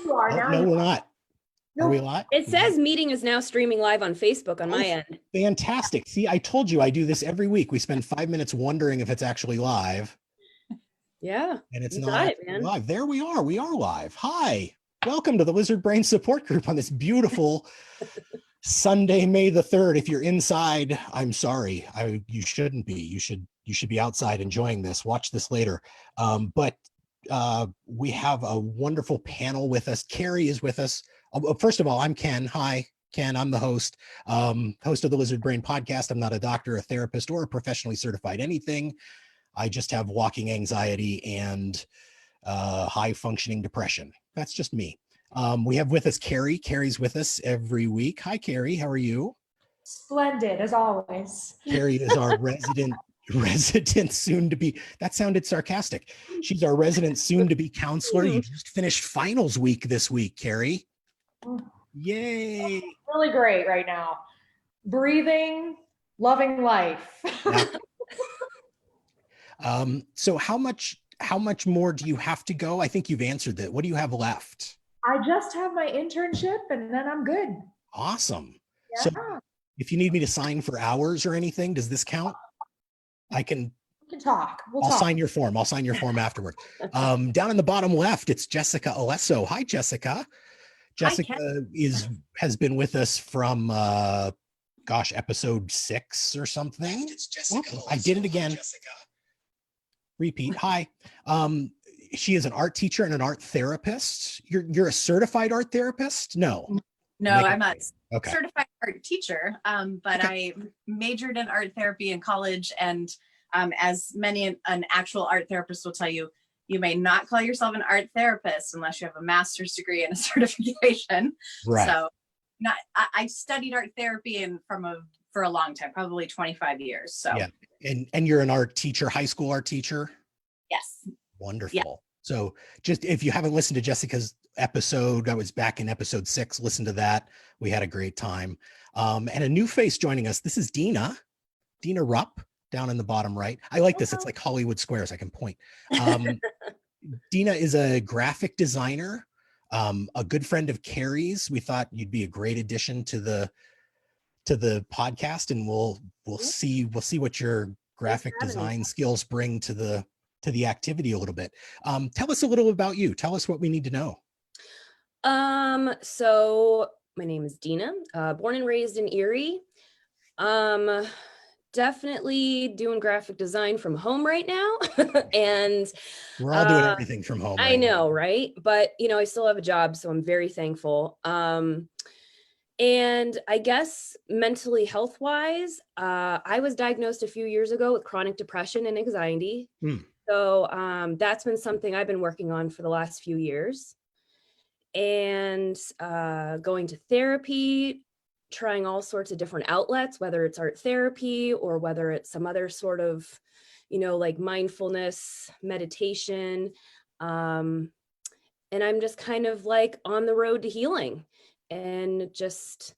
you are Oh, now. no, we're not. No. Are we live? It says meeting is now streaming live on Facebook on my end. Fantastic. See, I told you I do this every week. We spend 5 minutes wondering if it's actually live. Yeah. And it's you not got it, actually man. live. There we are. We are live. Hi. Welcome to the Lizard Brain Support Group on this beautiful Sunday, May the 3rd. If you're inside, I'm sorry. You shouldn't be. You should be outside enjoying this. Watch this later. But we have a wonderful panel with us. Keri is with us. First of all, I'm Ken. Hi, Ken. I'm the host of the Lizard Brain podcast. I'm not a doctor, a therapist, or a professionally certified anything. I just have walking anxiety and high functioning depression. That's just me. We have with us Keri. Keri's with us every week. Hi, Keri. How are you? Splendid, as always. Keri is our resident soon to be, that sounded sarcastic. She's our resident soon to be counselor. You just finished finals week this week, Keri. Yay. Really great right now. Breathing, loving life. Yeah. So how much more do you have to go? I think you've answered that. What do you have left? I just have my internship and then I'm good. Awesome. Yeah. So if you need me to sign for hours or anything, does this count? We can talk. I'll sign your form. I'll sign your form afterward. Down in the bottom left, it's Jessica Alesso. Hi, Jessica. Jessica has been with us from episode 6 or something. It's Jessica. I did it again. Jessica. Repeat. Hi. She is an art teacher and an art therapist. You're a certified art therapist? No, I'm a certified art teacher, but I majored in art therapy in college. And as an actual art therapist will tell you, you may not call yourself an art therapist unless you have a master's degree and a certification. Right. So I studied art therapy for a long time, probably 25 years. So yeah. And you're an art teacher, high school art teacher? Yes. Wonderful. Yeah. So just if you haven't listened to Jessica's episode, I was back in episode 6, listen to that. We had a great time. And a new face joining us. This is Dina Rupp down in the bottom right. I like this. It's like Hollywood Squares. I can point. Dina is a graphic designer, a good friend of Keri's. We thought you'd be a great addition to the podcast, and we'll see what your graphic design skills bring to the activity a little bit. Tell us a little about you. Tell us what we need to know. So my name is Dina, born and raised in Erie. Definitely doing graphic design from home right now. And we're all doing everything from home. I know, right? But I still have a job, so I'm very thankful. And I guess mentally health wise, I was diagnosed a few years ago with chronic depression and anxiety. So that's been something I've been working on for the last few years, and going to therapy, trying all sorts of different outlets, whether it's art therapy or whether it's some other sort of, like mindfulness, meditation. And I'm just kind of like on the road to healing and just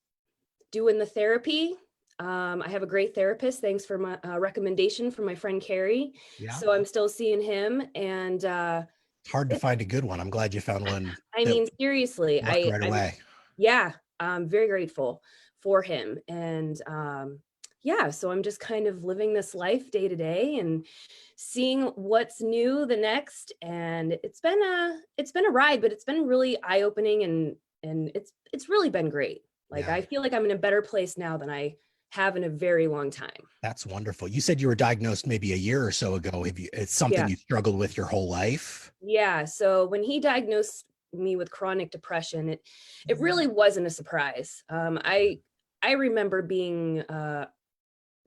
doing the therapy. I have a great therapist. Thanks for my recommendation from my friend Keri. Yeah. So I'm still seeing him, and it's hard to find a good one. I'm glad you found one. I mean, seriously, right away. I'm very grateful for him. And so I'm just kind of living this life day to day and seeing what's new the next. And it's been a ride, but it's been really eye-opening, and it's really been great. Like, I feel like I'm in a better place now than I have in a very long time. That's wonderful. You said you were diagnosed maybe a year or so ago. It's something you struggled with your whole life? Yeah. So when he diagnosed me with chronic depression, it really wasn't a surprise. I remember being a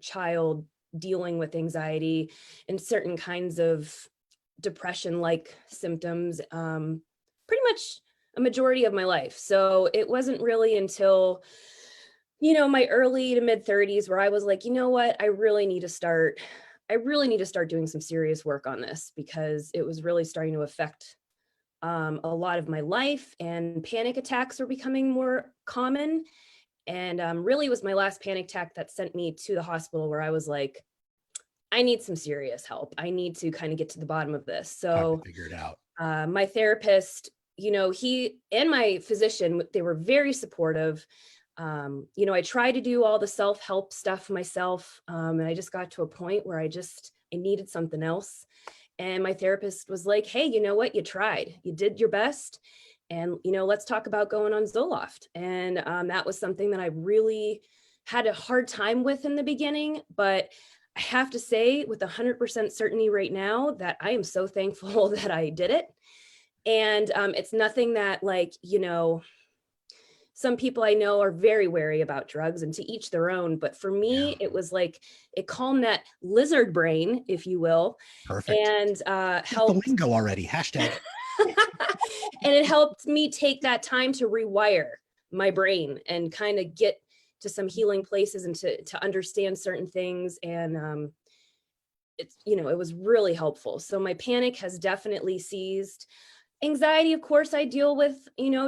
child dealing with anxiety and certain kinds of depression-like symptoms, pretty much a majority of my life. So it wasn't really until my early to mid 30s where I was like, you know what, I really need to start doing some serious work on this, because it was really starting to affect a lot of my life, and panic attacks were becoming more common. And really it was my last panic attack that sent me to the hospital, where I was like, I need some serious help. I need to kind of get to the bottom of this. So figure it out. My therapist he and my physician, they were very supportive. I tried to do all the self-help stuff myself. And I just got to a point where I needed something else. And my therapist was like, hey, you know what? You tried, you did your best. And, let's talk about going on Zoloft. And that was something that I really had a hard time with in the beginning, but I have to say with 100% certainty right now that I am so thankful that I did it. And it's nothing that some people I know are very wary about drugs, and to each their own. But for me, it was like it calmed that lizard brain, if you will. Perfect. And helped the lingo already. Hashtag. And it helped me take that time to rewire my brain and kind of get to some healing places and to understand certain things. And it was really helpful. So my panic has definitely ceased. Anxiety, of course, I deal with,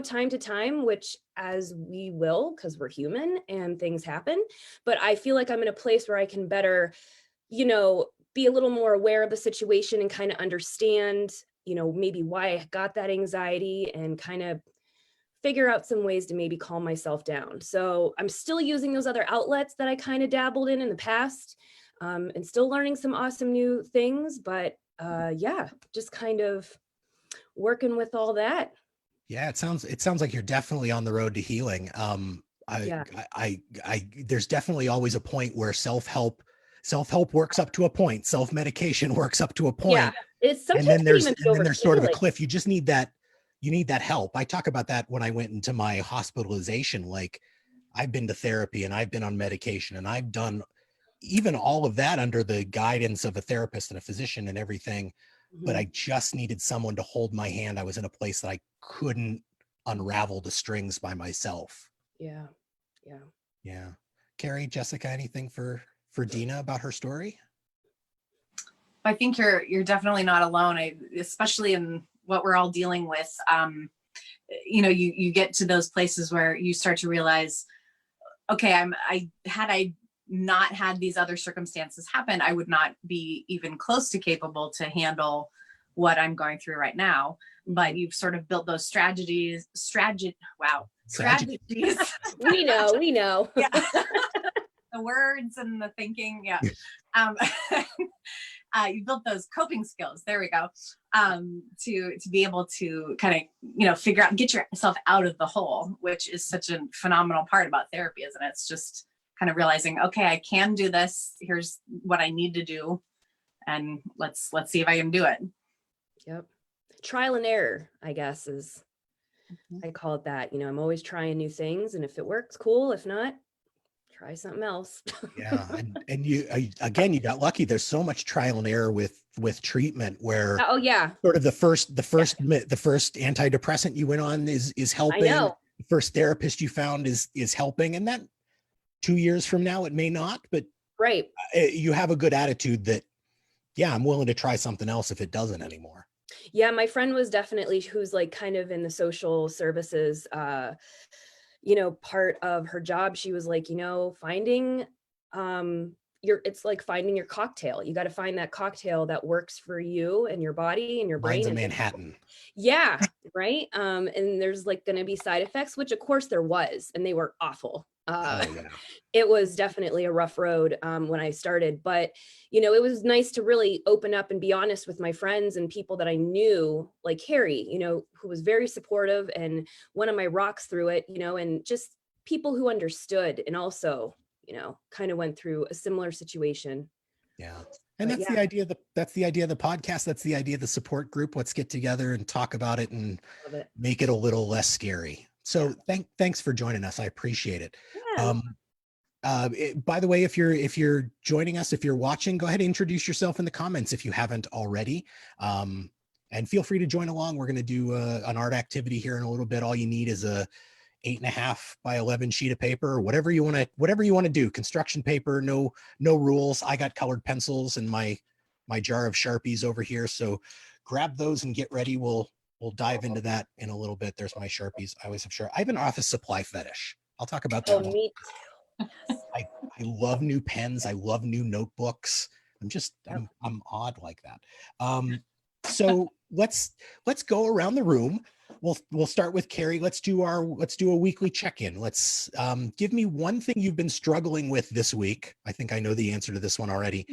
time to time, which as we will, because we're human and things happen. But I feel like I'm in a place where I can better, be a little more aware of the situation and kind of understand, maybe why I got that anxiety and kind of figure out some ways to maybe calm myself down. So I'm still using those other outlets that I kind of dabbled in the past, and still learning some awesome new things. But just kind of working with all that. Yeah, it sounds like you're definitely on the road to healing. There's definitely always a point where self-help works up to a point, self-medication works up to a point. Yeah, it's sometimes and then there's sort of a cliff. You just need that help. I talk about that when I went into my hospitalization. Like, I've been to therapy and I've been on medication and I've done even all of that under the guidance of a therapist and a physician and everything. But I just needed someone to hold my hand. I was in a place that I couldn't unravel the strings by myself. Yeah. Keri, Jessica, anything for Dina about her story? I think you're definitely not alone. Especially in what we're all dealing with. You get to those places where you start to realize, okay, I not had these other circumstances happen, I would not be even close to capable to handle what I'm going through right now. But you've sort of built those strategies. We know. Yeah. The words and the thinking. Yeah. You built those coping skills. There we go. To be able to kind of, figure out, get yourself out of the hole, which is such a phenomenal part about therapy, isn't it? It's just kind of realizing, okay, I can do this. Here's what I need to do. And let's see if I can do it. Yep. Trial and error, I guess, is, I call it that. I'm always trying new things. And if it works, cool. If not, try something else. Yeah. And you got lucky. There's so much trial and error with treatment where, oh yeah, sort of the first antidepressant you went on is helping. I know. The first therapist you found is helping. And that 2 years from now, it may not, but right. You have a good attitude that, yeah, I'm willing to try something else if it doesn't anymore. Yeah. My friend was definitely, who's like kind of in the social services, part of her job. She was like, finding, it's like finding your cocktail. You got to find that cocktail that works for you and your body and your brain. Mine's a Manhattan. Yeah. Right. And there's like going to be side effects, which of course there was, and they were awful. It was definitely a rough road when I started, but it was nice to really open up and be honest with my friends and people that I knew, like Keri, who was very supportive and one of my rocks through it, and just people who understood and also, kind of went through a similar situation. Yeah. And that's the idea of the podcast. That's the idea of the support group. Let's get together and talk about it and make it a little less scary. So thanks for joining us. I appreciate it. Yeah. By the way, if you're joining us, if you're watching, go ahead and introduce yourself in the comments if you haven't already. And feel free to join along. We're going to do an art activity here in a little bit. All you need is a 8.5 by 11 sheet of paper, or whatever you want to do. Construction paper, no rules. I got colored pencils and my jar of Sharpies over here. So grab those and get ready. We'll dive into that in a little bit. There's my Sharpies. I always have I have an office supply fetish. I'll talk about that. Oh, me too. I love new pens. I love new notebooks. I'm odd like that. So let's go around the room. we'll start with Keri. Let's do a weekly check-in. Let's give me one thing you've been struggling with this week. I think I know the answer to this one already.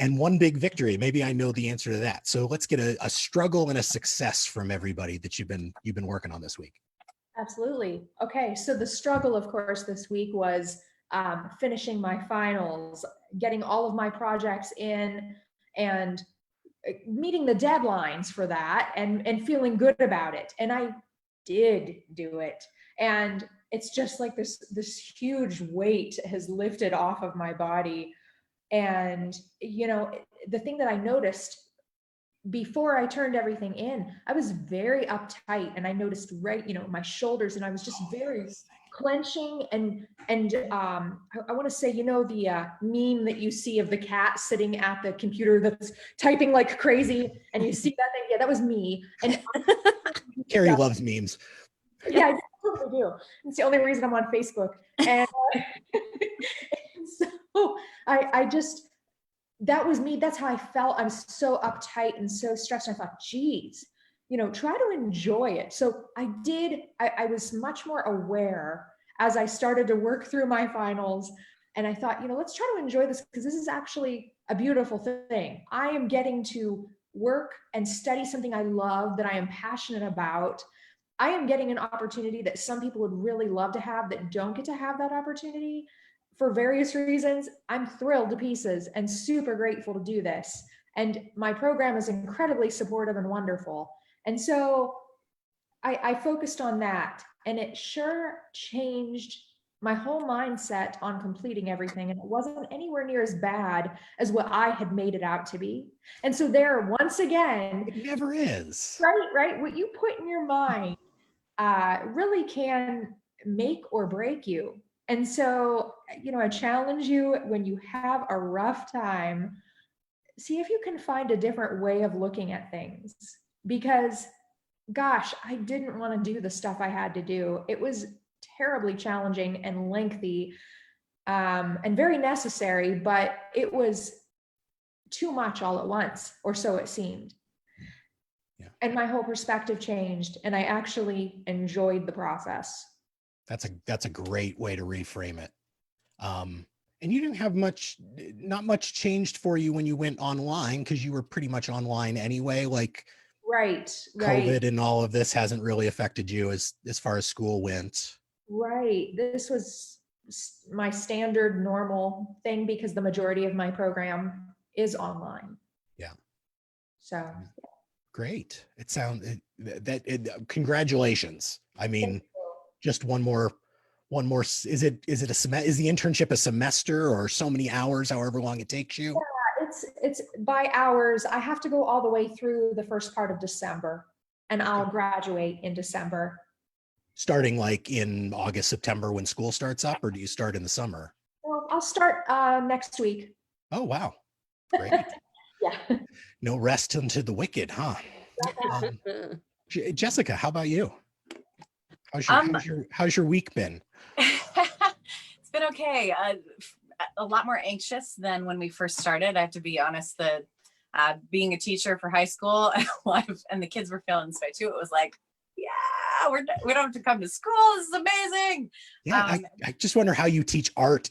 And one big victory. Maybe I know the answer to that. So let's get a struggle and a success from everybody that you've been working on this week. Absolutely. Okay, so the struggle, of course, this week was finishing my finals, getting all of my projects in, and meeting the deadlines for that, and feeling good about it. And I did do it. And it's just like this huge weight has lifted off of my body. And, you know, the thing that I noticed before I turned everything in, I was very uptight, and I noticed my shoulders, and I was just very clenching and I want to say, the meme that you see of the cat sitting at the computer that's typing like crazy, and you see that thing. Yeah, that was me. And Keri loves memes. Yeah, I totally do. It's the only reason I'm on Facebook. And so I just, that was me. That's how I felt. I was so uptight and so stressed. And I thought, geez, try to enjoy it. So I was much more aware as I started to work through my finals. And I thought, let's try to enjoy this, because this is actually a beautiful thing. I am getting to work and study something I love, that I am passionate about. I am getting an opportunity that some people would really love to have, that don't get to have that opportunity for various reasons. I'm thrilled to pieces and super grateful to do this. And my program is incredibly supportive and wonderful. And so I focused on that, and it sure changed my whole mindset on completing everything. And it wasn't anywhere near as bad as what I had made it out to be. And so there, once again, it never is. Right. What you put in your mind really can make or break you. And so, I challenge you, when you have a rough time, see if you can find a different way of looking at things. Because, gosh, I didn't want to do the stuff I had to do. It was terribly challenging and lengthy, and very necessary, but it was too much all at once, or so it seemed. Yeah. And my whole perspective changed, and I actually enjoyed the process. That's a great way to reframe it. And you didn't have not much changed for you when you went online, because you were pretty much online anyway. Like, right. COVID and all of this hasn't really affected you as far as school went. Right. This was my standard normal thing, because the majority of my program is online. Yeah. So. Great. It sounds congratulations. I mean, just one more, is the internship a semester, or so many hours, however long it takes you? Yeah, it's by hours. I have to go all the way through the first part of December, and I'll graduate in December. Starting like in August, September, when school starts up, or do you start in the summer? Well, I'll start next week. Oh, wow. Great. Yeah. No rest unto the wicked, huh? Jessica, how about you? How's your week been? It's been okay. A lot more anxious than when we first started. I have to be honest. Being a teacher for high school, and the kids were feeling this way too. It was like, yeah, we don't have to come to school. This is amazing. Yeah, I just wonder how you teach art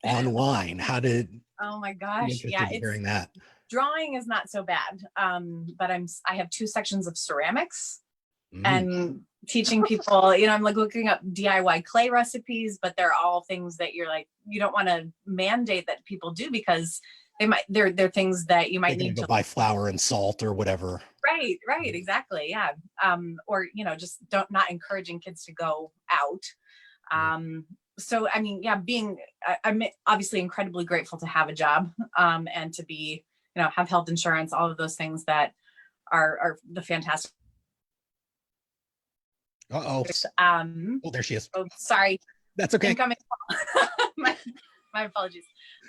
online. How did? Oh my gosh, yeah, hearing that. Drawing is not so bad, but I have 2 sections of ceramics, and teaching people. I'm like looking up DIY clay recipes, but they're all things that you're like, you don't want to mandate that people do, because they're things that you might need to buy flour and salt or whatever. Right, exactly, yeah. Or just not encouraging kids to go out. So I mean, yeah, I'm obviously incredibly grateful to have a job, and to be, have health insurance, all of those things that are the fantastic. Oh, there she is. Oh, sorry. That's okay. Incoming. my apologies.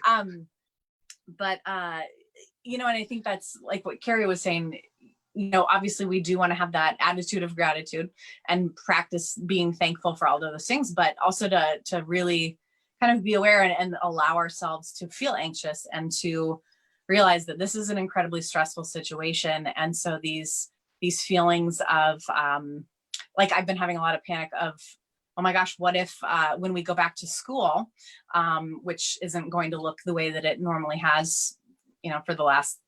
But and I think that's like what Keri was saying. Obviously we do want to have that attitude of gratitude and practice being thankful for all of those things, but also to really kind of be aware and allow ourselves to feel anxious, and to realize that this is an incredibly stressful situation. And so these these feelings of like I've been having a lot of panic of, oh my gosh, what if when we go back to school, which isn't going to look the way that it normally has, you know, for the last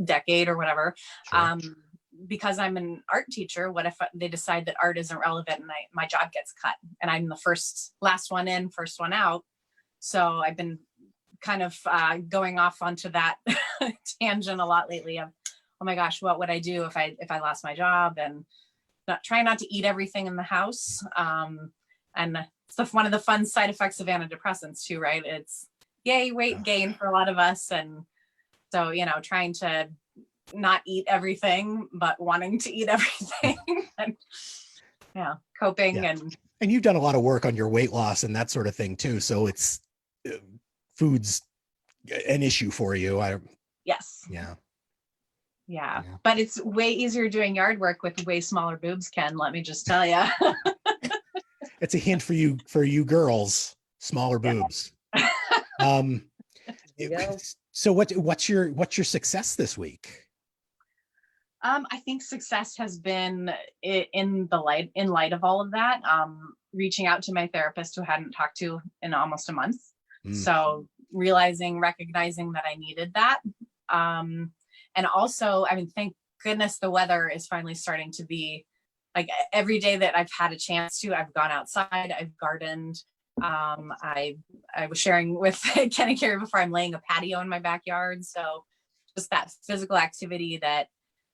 decade or whatever. Sure. Because I'm an art teacher, what if they decide that art isn't relevant and my job gets cut and I'm the last one in, first one out. So I've been kind of going off onto that tangent a lot lately of, oh my gosh, what would I do if I lost my job, and trying not to eat everything in the house. And it's one of the fun side effects of antidepressants too, right? It's yay, weight gain for a lot of us. And so, you know, trying to not eat everything, but wanting to eat everything. And yeah, coping. Yeah. And you've done a lot of work on your weight loss and that sort of thing too. So it's food's an issue for you. Yes. Yeah. But it's way easier doing yard work with way smaller boobs, Ken, let me just tell you. It's a hint for you girls, smaller boobs. So what's your success this week? I think success has been in light of all of that, reaching out to my therapist who I hadn't talked to in almost a month. So recognizing that I needed that. And also, I mean, thank goodness the weather is finally starting to be like, every day that I've had a chance to, I've gone outside, I've gardened. I was sharing with Ken and Keri before, I'm laying a patio in my backyard. So just that physical activity that,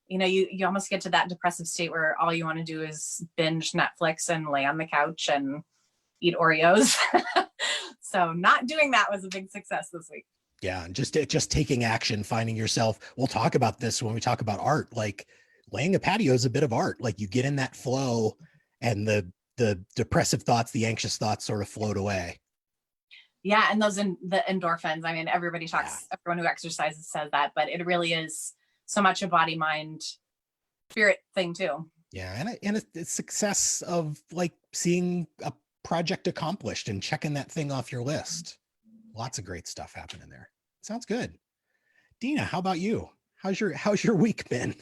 you know, you almost get to that depressive state where all you want to do is binge Netflix and lay on the couch and eat Oreos. So not doing that was a big success this week. Yeah, and just taking action, finding yourself. We'll talk about this when we talk about art. Like laying a patio is a bit of art. Like you get in that flow, and the depressive thoughts, the anxious thoughts sort of float away. Yeah, and the endorphins. I mean, everybody talks. Yeah. Everyone who exercises says that, but it really is so much a body, mind, spirit thing too. Yeah, and a success of like seeing a project accomplished and checking that thing off your list. Lots of great stuff happening there. Sounds good. Dina, how about you? How's your week been?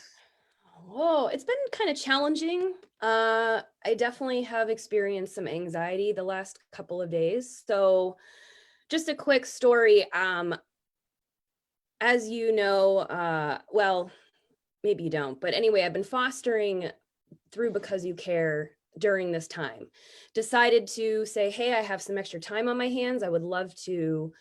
Oh, it's been kind of challenging. I definitely have experienced some anxiety the last couple of days. So just a quick story. As you know, well, maybe you don't, but anyway, I've been fostering through Because You Care during this time. Decided to say, hey, I have some extra time on my hands. I would love to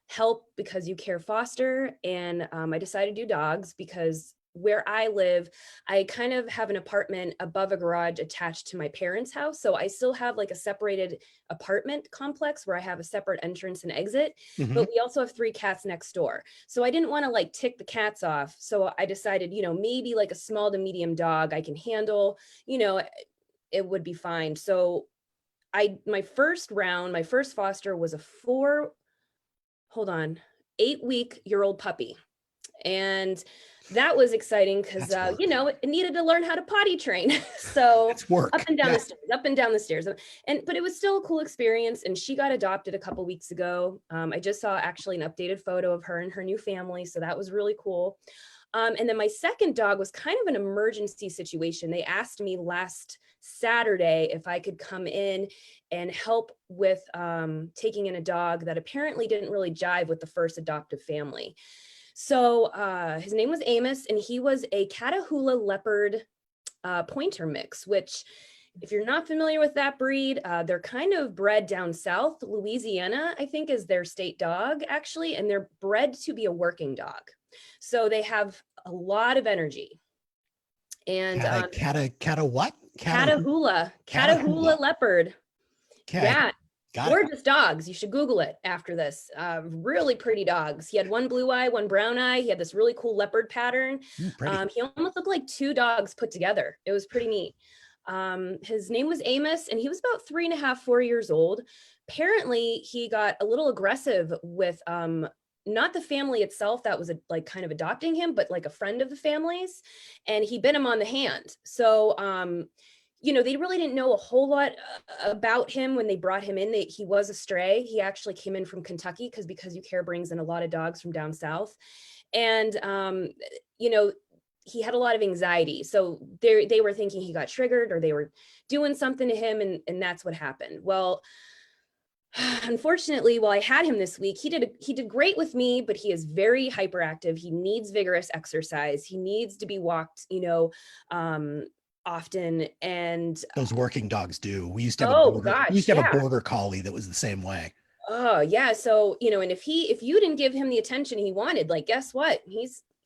help Because You Care foster. And I decided to do dogs because where I live, I kind of have an apartment above a garage attached to my parents' house. So I still have like a separated apartment complex where I have a separate entrance and exit, but we also have 3 cats next door. So I didn't want to like tick the cats off. So I decided, you know, maybe like a small to medium dog I can handle, you know, it would be fine. So my first foster was a 8-week-old puppy. And that was exciting because, you know, it needed to learn how to potty train. So up and down the stairs. But it was still a cool experience. And she got adopted a couple weeks ago. I just saw actually an updated photo of her and her new family. So that was really cool. And then my second dog was kind of an emergency situation. They asked me last Saturday if I could come in and help with taking in a dog that apparently didn't really jive with the first adoptive family. So his name was Amos, and he was a Catahoula leopard pointer mix, which if you're not familiar with that breed, they're kind of bred down south. Louisiana, I think, is their state dog, actually, and they're bred to be a working dog. So they have a lot of energy. And Catahoula leopard. Okay. Yeah. Gorgeous dogs. You should Google it after this. Really pretty dogs. He had one blue eye, one brown eye. He had this really cool leopard pattern. He almost looked like 2 dogs put together. It was pretty neat. His name was Amos, and he was about 3.5, 4 years old. Apparently, he got a little aggressive with not the family itself that was like kind of adopting him, but like a friend of the family's, and he bit him on the hand. So you know, they really didn't know a whole lot about him when they brought him in. He was a stray. He actually came in from Kentucky Because You Care brings in a lot of dogs from down south. And, you know, he had a lot of anxiety. So they were thinking he got triggered or they were doing something to him, and that's what happened. Well, unfortunately, while I had him this week, he did great with me, but he is very hyperactive. He needs vigorous exercise. He needs to be walked, often. And those working dogs do. We used to have a border collie that was the same way. Oh yeah. So, and if you didn't give him the attention he wanted, like, guess what?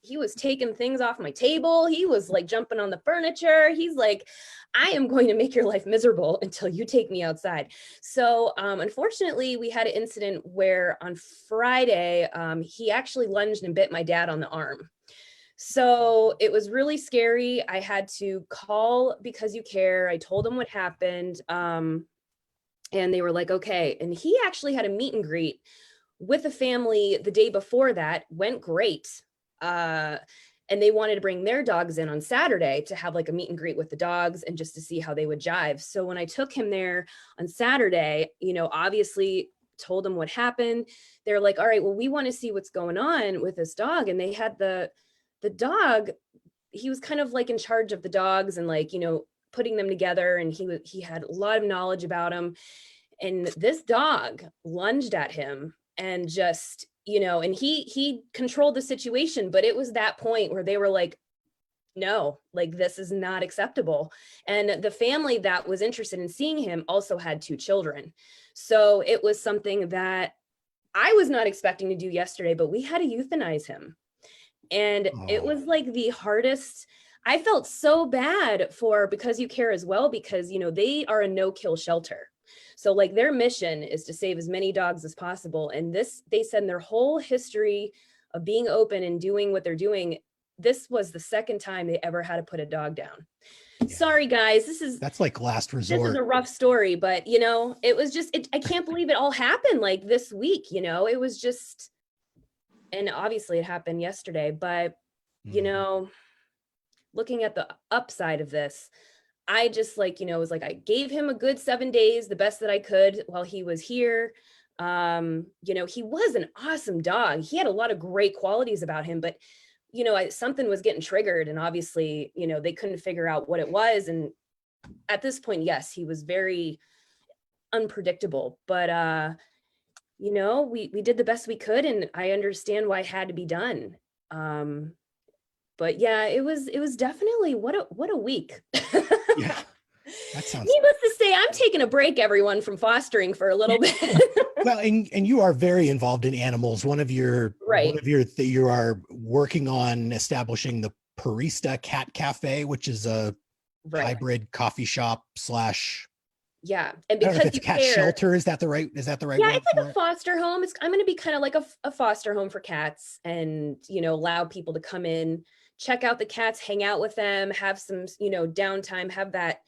He was taking things off my table. He was like jumping on the furniture. He's like, I am going to make your life miserable until you take me outside. So unfortunately, we had an incident where on Friday, he actually lunged and bit my dad on the arm. So it was really scary. I had to call Because You Care. I told them what happened. And they were like, okay. And he actually had a meet and greet with a family the day before that, went great. And they wanted to bring their dogs in on Saturday to have like a meet and greet with the dogs and just to see how they would jive. So when I took him there on Saturday, obviously told them what happened. They're like, all right, well, we want to see what's going on with this dog. And they had the dog, he was kind of like in charge of the dogs and like, putting them together. And he had a lot of knowledge about them. And this dog lunged at him and just, and he controlled the situation, but it was that point where they were like, no, like, this is not acceptable. And the family that was interested in seeing him also had 2 children. So it was something that I was not expecting to do yesterday, but we had to euthanize him. And it was like the hardest. I felt so bad for Because You Care as well, because, they are a no-kill shelter. So like their mission is to save as many dogs as possible. And they said in their whole history of being open and doing what they're doing, this was the second time they ever had to put a dog down. Yeah. Sorry, guys, that's like last resort. This is a rough story, but it was just, I can't believe it all happened like this week, it was just, and obviously it happened yesterday, but looking at the upside of this, I just was like, I gave him a good 7 days, the best that I could while he was here. He was an awesome dog. He had a lot of great qualities about him, but, something was getting triggered, and obviously, they couldn't figure out what it was. And at this point, yes, he was very unpredictable, but, we did the best we could, and I understand why it had to be done. But yeah, it was definitely what a week. Yeah, that sounds. Needless to say, I'm taking a break, everyone, from fostering for a little bit. Well, and you are very involved in animals. You are working on establishing the Parista Cat Cafe, which is a hybrid coffee shop / yeah, and because it's a cat shelter, is that the right? Yeah, it's like a foster home. I'm going to be kind of like a foster home for cats, and allow people to come in, check out the cats, hang out with them, have some downtime, have that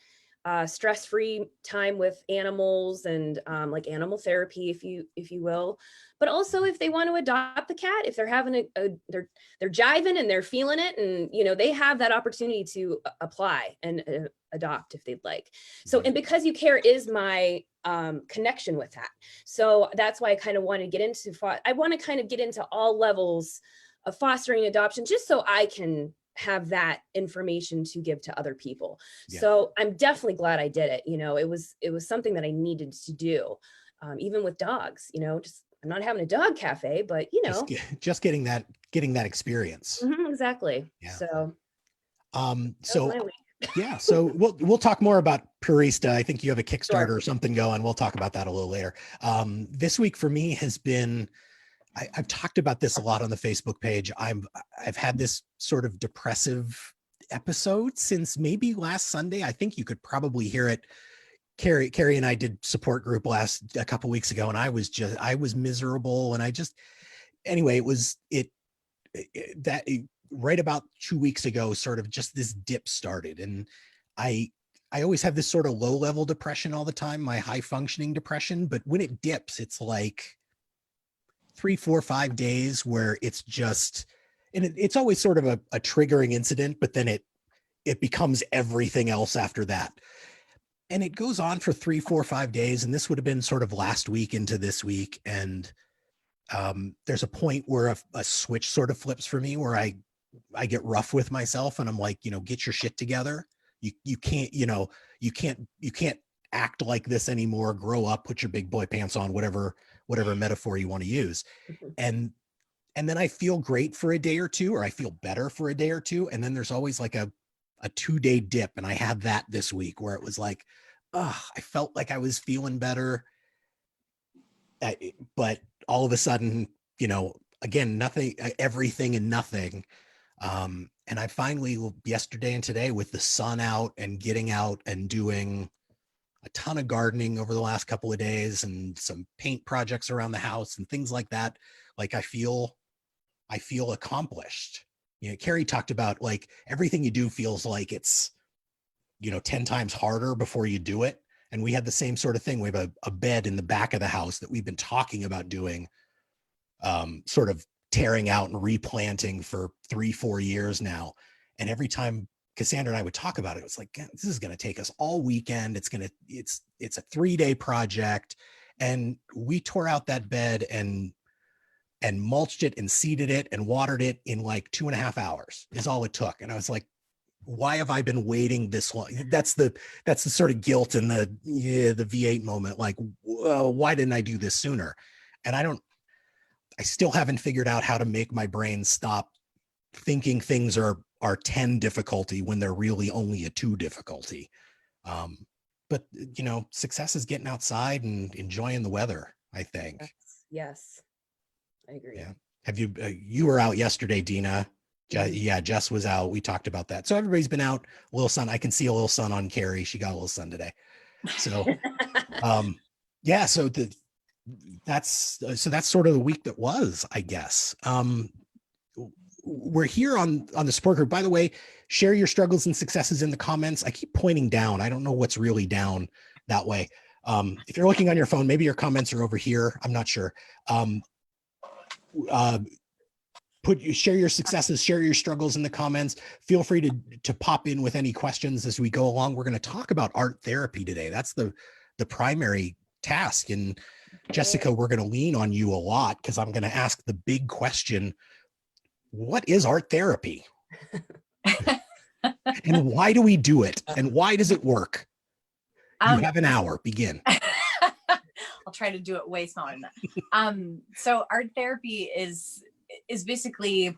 stress-free time with animals, and like animal therapy, if you will. But also, if they want to adopt the cat, if they're having they're jiving and they're feeling it, and they have that opportunity to apply and adopt if they'd like. So, and Because You Care is my connection with that. So that's why I kind of want to get into all levels of fostering and adoption, just so I can have that information to give to other people. Yeah. So I'm definitely glad I did it. It was something that I needed to do, even with dogs. I'm not having a dog cafe, but just getting that experience. Mm-hmm, exactly. Yeah. So yeah, so we'll talk more about Parista. I think you have a Kickstarter or something going. We'll talk about that a little later. This week for me has been, I've talked about this a lot on the Facebook page. I've had this sort of depressive episode since maybe last Sunday. I think you could probably hear it. Keri and I did support group a couple weeks ago, and I was miserable, and right about 2 weeks ago, sort of just this dip started. And I always have this sort of low level depression all the time, my high functioning depression. But when it dips, it's like 3, 4, 5 days where it's just, and it's always sort of a triggering incident, but then it becomes everything else after that. And it goes on for 3, 4, 5 days. And this would have been sort of last week into this week. And there's a point where a switch sort of flips for me, where I rough with myself, and I'm like, get your shit together. You can't, you can't act like this anymore. Grow up, put your big boy pants on, whatever metaphor you want to use. And then I feel great for a day or two, or I feel better for a day or two. And then there's always like a 2-day dip. And I had that this week where it was like, I felt like I was feeling better. But all of a sudden, again, nothing, everything and nothing. And I finally, yesterday and today, with the sun out and getting out and doing a ton of gardening over the last couple of days and some paint projects around the house and things like that, like I feel accomplished. Keri talked about like everything you do feels like it's 10 times harder before you do it. And we had the same sort of thing. We have a bed in the back of the house that we've been talking about doing, sort of tearing out and replanting for 3-4 years now. And every time Cassandra and I would talk about it, it's like, this is going to take us all weekend. It's a 3-day project. And we tore out that bed and mulched it and seeded it and watered it in like 2.5 hours is all it took. And I was like, why have I been waiting this long? That's the sort of guilt and the V8 moment. Like, well, why didn't I do this sooner? And I still haven't figured out how to make my brain stop thinking things are 10 difficulty when they're really only a 2 difficulty. But success is getting outside and enjoying the weather, I think. Yes. I agree. Yeah. Have you were out yesterday, Dina? Yeah, Jess was out. We talked about that. So everybody's been out. A little sun. I can see a little sun on Keri. She got a little sun today. So, yeah. So that's sort of the week that was, I guess. We're here on the support group. By the way, share your struggles and successes in the comments. I keep pointing down. I don't know what's really down that way. If you're looking on your phone, maybe your comments are over here. I'm not sure. Share your successes, share your struggles in the comments. Feel free to pop in with any questions as we go along. We're going to talk about art therapy today. That's the primary task. And Jessica, we're going to lean on you a lot because I'm going to ask the big question: what is art therapy? And why do we do it? And why does it work? You have an hour. Begin. I'll try to do it way smaller than that. So art therapy is basically,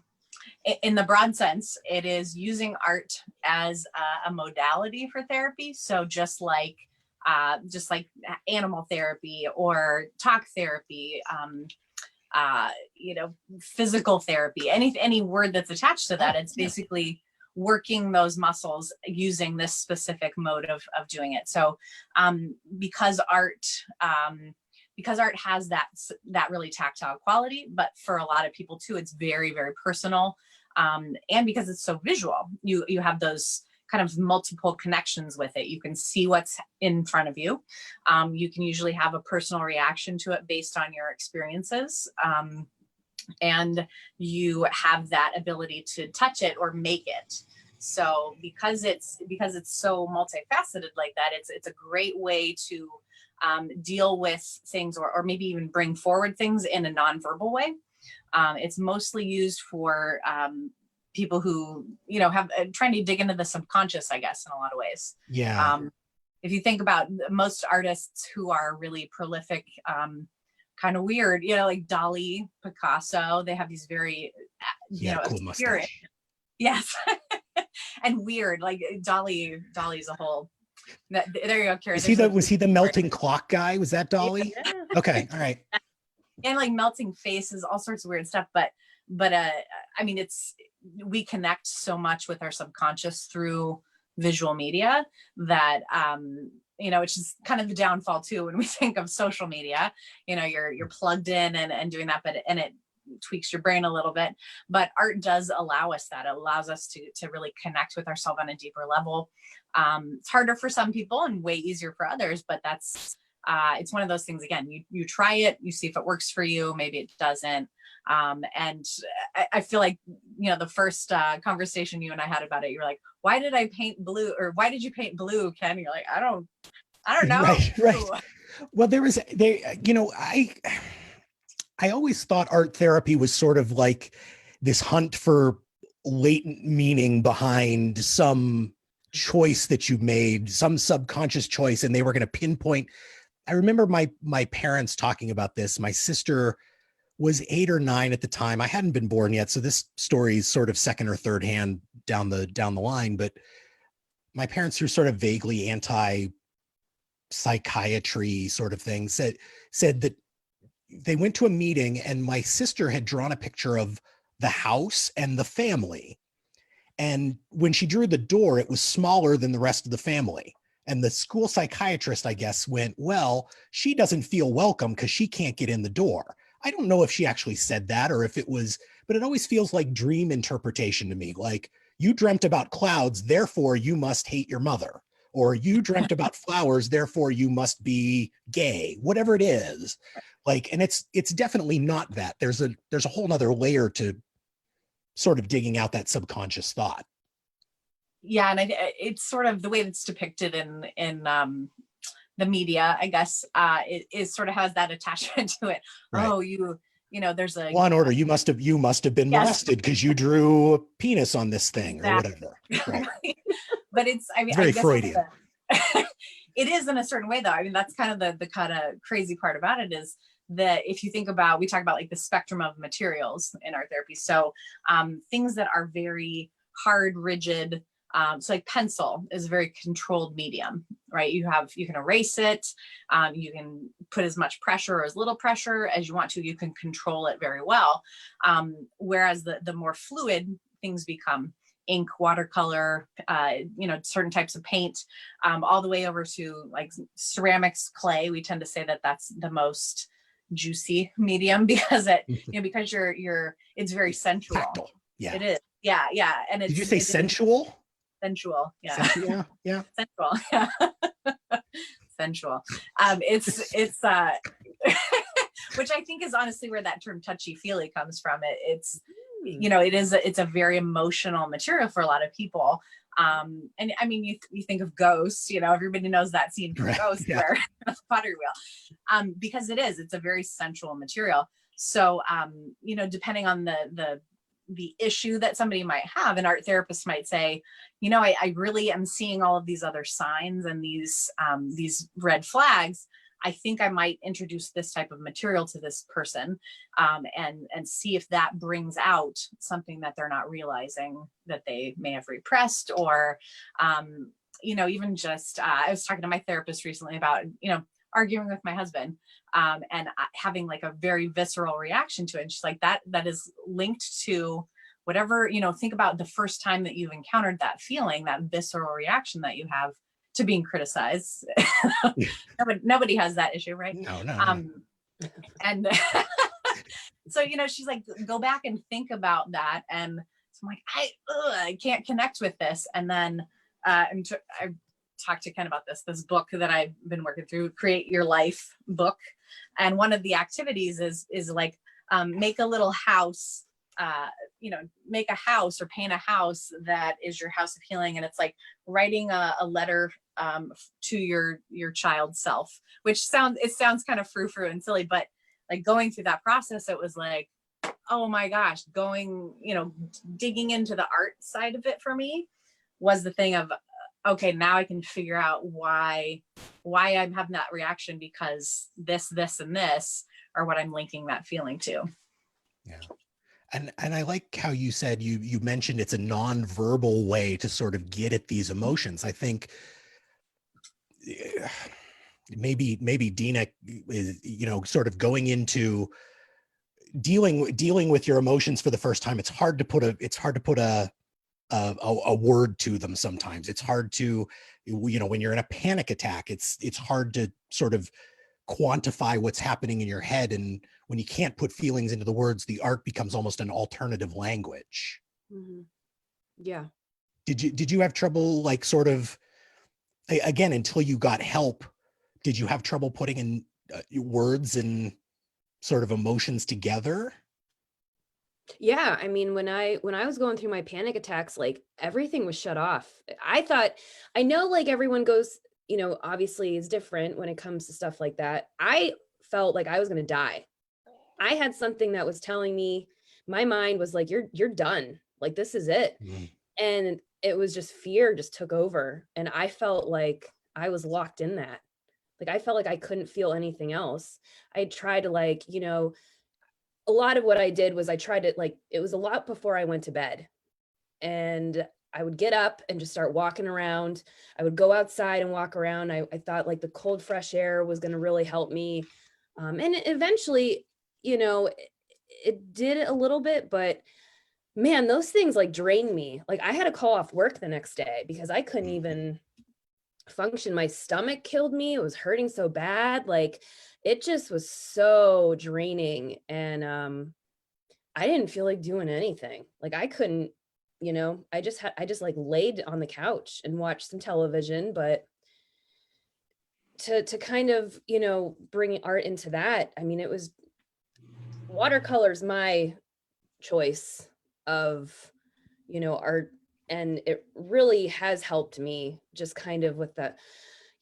in the broad sense, it is using art as a modality for therapy. So just like animal therapy or talk therapy, physical therapy, any word that's attached to that, it's basically working those muscles using this specific mode of doing it. So because art has that really tactile quality, but for a lot of people too, it's very, very personal. And because it's so visual, you have those kind of multiple connections with it. You can see what's in front of you. You can usually have a personal reaction to it based on your experiences. And you have that ability to touch it or make it. So because it's so multifaceted like that, it's a great way to deal with things or maybe even bring forward things in a nonverbal way. It's mostly used for people who, have trying to dig into the subconscious, I guess, in a lot of ways. Yeah. If you think about most artists who are really prolific, kind of weird, like Dali, Picasso, they have these very, cool mustache. Yes. And weird, like Dali's a whole, there you go, Keri. Was he the melting clock guy? Was that Dali? Yeah. Okay. All right. And like melting faces, all sorts of weird stuff. But we connect so much with our subconscious through visual media that, it's just kind of the downfall too when we think of social media. You're plugged in and doing that, and it tweaks your brain a little bit. But art does allow us that. It allows us to really connect with ourselves on a deeper level. It's harder for some people and way easier for others, but that's it's one of those things. Again, you try it, you see if it works for you, maybe it doesn't. And I feel like, the first conversation you and I had about it, you were like, why did I paint blue, or why did you paint blue, Ken? You're like, I don't know. Right. Well, I always thought art therapy was sort of like this hunt for latent meaning behind some choice that you made, some subconscious choice, and they were going to pinpoint. I remember my parents talking about this. My sister was 8 or 9 at the time. I hadn't been born yet, so this story is sort of second or third hand down the line. But my parents, who are sort of vaguely anti-psychiatry sort of thing, said that they went to a meeting and my sister had drawn a picture of the house and the family. And when she drew the door, it was smaller than the rest of the family. And the school psychiatrist, I guess, went, well, she doesn't feel welcome because she can't get in the door. I don't know if she actually said that or if it was, but it always feels like dream interpretation to me. Like, you dreamt about clouds, therefore you must hate your mother. Or you dreamt about flowers, therefore you must be gay, whatever it is. Like, and it's definitely not that. There's a whole nother layer to sort of digging out that subconscious thought. Yeah, and it's sort of the way that's depicted in the media, I guess. It sort of has that attachment to it. Right. Oh, you know, there's a Law and Order. You must have been molested because you drew a penis on this thing or whatever. Right. But it's, I mean, it's very Freudian. It is in a certain way, though. I mean, that's kind of the kind of crazy part about it is that if you think about, we talk about like the spectrum of materials in art therapy. So things that are very hard, rigid. So like pencil is a very controlled medium, right? You can erase it. You can put as much pressure or as little pressure as you want to. You can control it very well. Whereas the more fluid things become, ink, watercolor, certain types of paint, all the way over to like ceramics, clay. We tend to say that that's the most juicy medium because because it's very sensual. Tactile. Yeah, it is. Yeah. And did you say sensual? Sensual. Yeah. Sensual. Yeah. Sensual. Yeah. Sensual. It's which I think is honestly where that term touchy-feely comes from. It's it's a very emotional material for a lot of people. And I mean, you think of Ghost, everybody knows that scene from Ghost where the pottery wheel, because it's a very sensual material. So, depending on the issue that somebody might have, an art therapist might say, I really am seeing all of these other signs and these red flags. I think I might introduce this type of material to this person, and see if that brings out something that they're not realizing that they may have repressed, or, even just, I was talking to my therapist recently about, arguing with my husband, and having like a very visceral reaction to it. And she's like, that is linked to whatever, think about the first time that you've encountered that feeling, that visceral reaction that you have to being criticized. Nobody has that issue, right? No. And so, she's like, go back and think about that. And so I'm like, I can't connect with this. And then I talked to Ken about this book that I've been working through, Create Your Life book. And one of the activities is like, make a little house, make a house or paint a house that is your house of healing. And it's like writing a letter to your child's self, which sounds kind of frou-frou and silly, but like going through that process, it was like, oh my gosh, digging into the art side of it for me was the thing of, okay, now I can figure out why I'm having that reaction, because this, and this are what I'm linking that feeling to. Yeah. And I like how you said, you mentioned it's a non-verbal way to sort of get at these emotions. I think maybe Dina is, sort of going into dealing with your emotions for the first time. It's hard to put a word to them. Sometimes it's hard to, when you're in a panic attack, it's hard to sort of quantify what's happening in your head. And when you can't put feelings into the words, the art becomes almost an alternative language. Mm-hmm. Yeah. Did you have trouble, like, sort of, again, until you got help, did you have trouble putting in words and sort of emotions together? Yeah. I mean, when I was going through my panic attacks, like everything was shut off. I know like everyone goes, obviously is different when it comes to stuff like that. I felt like I was going to die. I had something that was telling me, my mind was like, you're done. Like, this is it. And it was just fear just took over. And I felt like I was locked in that. Like, I felt like I couldn't feel anything else. I tried to, like, a lot of what I did was I tried to, like, it was a lot before I went to bed. And I would get up and just start walking around. I would go outside and walk around. I thought like the cold, fresh air was going to really help me. And eventually, it did a little bit, but man, those things like drained me. Like, I had to call off work the next day because I couldn't even function. My stomach killed me. It was hurting so bad. Like, it just was so draining. And I didn't feel like doing anything. Like, I couldn't, I just like laid on the couch and watched some television. But to kind of, bring art into that, I mean, it was watercolors my choice of, art. And it really has helped me just kind of with the,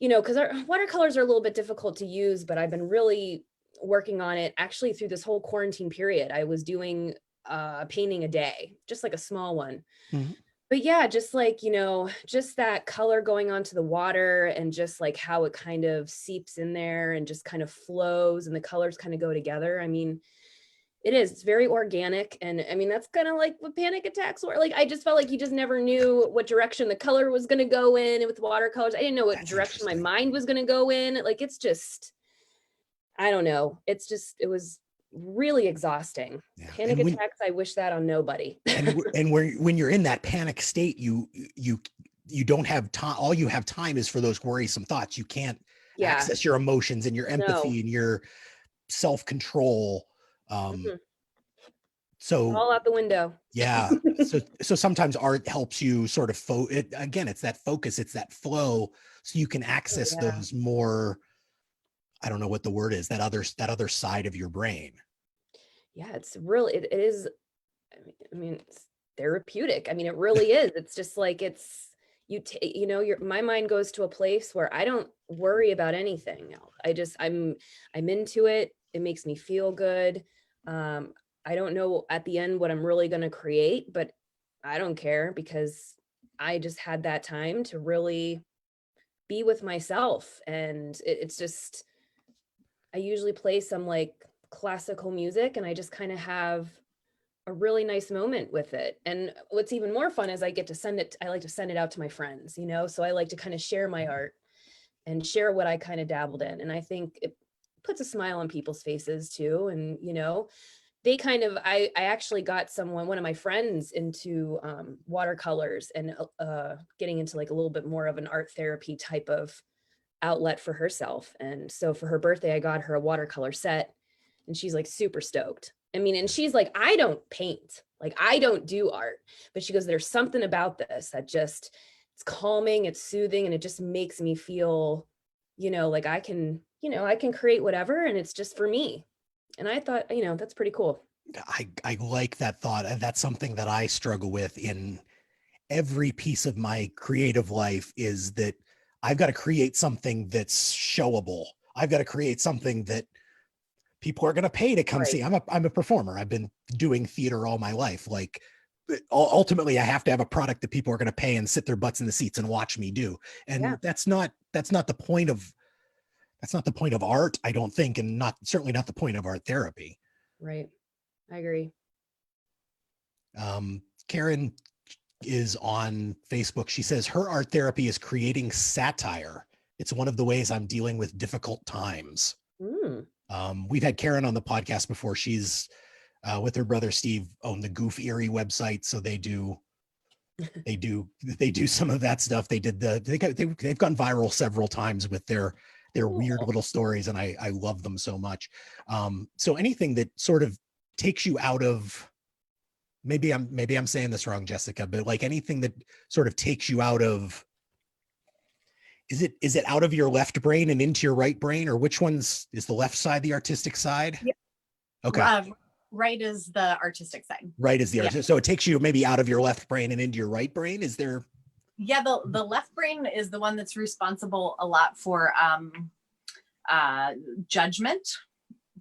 because our watercolors are a little bit difficult to use, but I've been really working on it actually through this whole quarantine period. I was doing painting a day, just like a small one. But yeah, just like, just that color going onto the water and just like how it kind of seeps in there and just kind of flows and the colors kind of go together. I mean, it's very organic. And I mean, that's kind of like what panic attacks were. Like, I just felt like you just never knew what direction the color was going to go in with watercolors. I didn't know what direction my mind was going to go in. Like, it's just, I don't know. It was really exhausting. Panic attacks, I wish that on nobody. and when you're in that panic state, you don't have time. All you have time is for those worrisome thoughts. You can't access your emotions and your empathy and your self-control. So all out the window. Yeah. So sometimes art helps you sort of it's that focus, it's that flow, so you can access those more, I don't know what the word is, that other side of your brain. Yeah, it's really, it is, I mean, it's therapeutic. I mean, it really is. It's just like, my mind goes to a place where I don't worry about anything else. I'm into it. It makes me feel good. I don't know at the end what I'm really going to create, but I don't care because I just had that time to really be with myself. And it's just, I usually play some like classical music and I just kind of have a really nice moment with it. And what's even more fun is I like to send it out to my friends, so I like to kind of share my art and share what I kind of dabbled in. And I think it puts a smile on people's faces too. And, they kind of, I actually got one of my friends into watercolors and getting into like a little bit more of an art therapy type of outlet for herself. And so for her birthday, I got her a watercolor set and she's like super stoked. I mean, and she's like, I don't paint, like I don't do art, but she goes, there's something about this that just, it's calming, it's soothing, and it just makes me feel, like I can create whatever, and it's just for me. And I thought, that's pretty cool. I like that thought. And that's something that I struggle with in every piece of my creative life, is that I've got to create something that's showable. I've got to create something that people are going to pay to come see. I'm a performer. I've been doing theater all my life. Like, ultimately I have to have a product that people are going to pay and sit their butts in the seats and watch me do. And that's not the point of art, I don't think, and certainly not the point of art therapy. Right. I agree. Karen is on Facebook. She says her art therapy is creating satire. It's one of the ways I'm dealing with difficult times. We've had Karen on the podcast before. She's with her brother Steve, own the Goof Erie website, so they do some of that stuff. They've gone viral several times with their weird little stories, and I love them so much. So anything that sort of takes you out of, maybe I'm saying this wrong, Jessica, but like anything that sort of takes you out of, is it out of your left brain and into your right brain, or which is the left side the artistic side? Yeah. Okay. Right is the artistic side. Right is the artistic. So it takes you maybe out of your left brain and into your right brain. Is there? Yeah, the left brain is the one that's responsible a lot for judgment.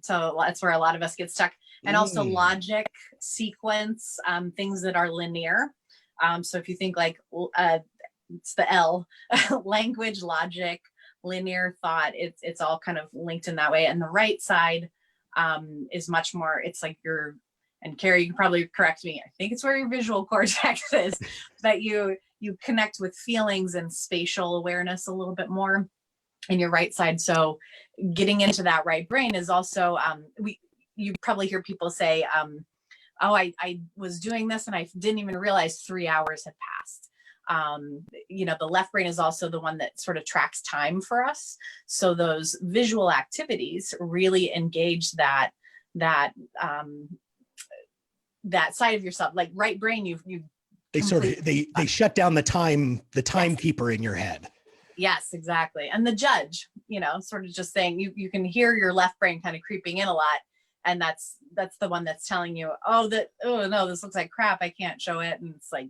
So that's where a lot of us get stuck. and also logic, sequence, things that are linear. So if you think like it's the L, language, logic, linear thought, it's all kind of linked in that way. And the right side is much more, it's like your, and Keri, you can probably correct me, I think it's where your visual cortex is, that you connect with feelings and spatial awareness a little bit more in your right side. So getting into that right brain is also, you probably hear people say, oh, I was doing this and I didn't even realize 3 hours had passed. The left brain is also the one that sort of tracks time for us. So those visual activities really engage that side of yourself. Like right brain, they sort of they shut down the timekeeper in your head. Yes, exactly. And the judge, sort of just saying, you can hear your left brain kind of creeping in a lot. And that's the one that's telling you, oh no, this looks like crap, I can't show it. And it's like,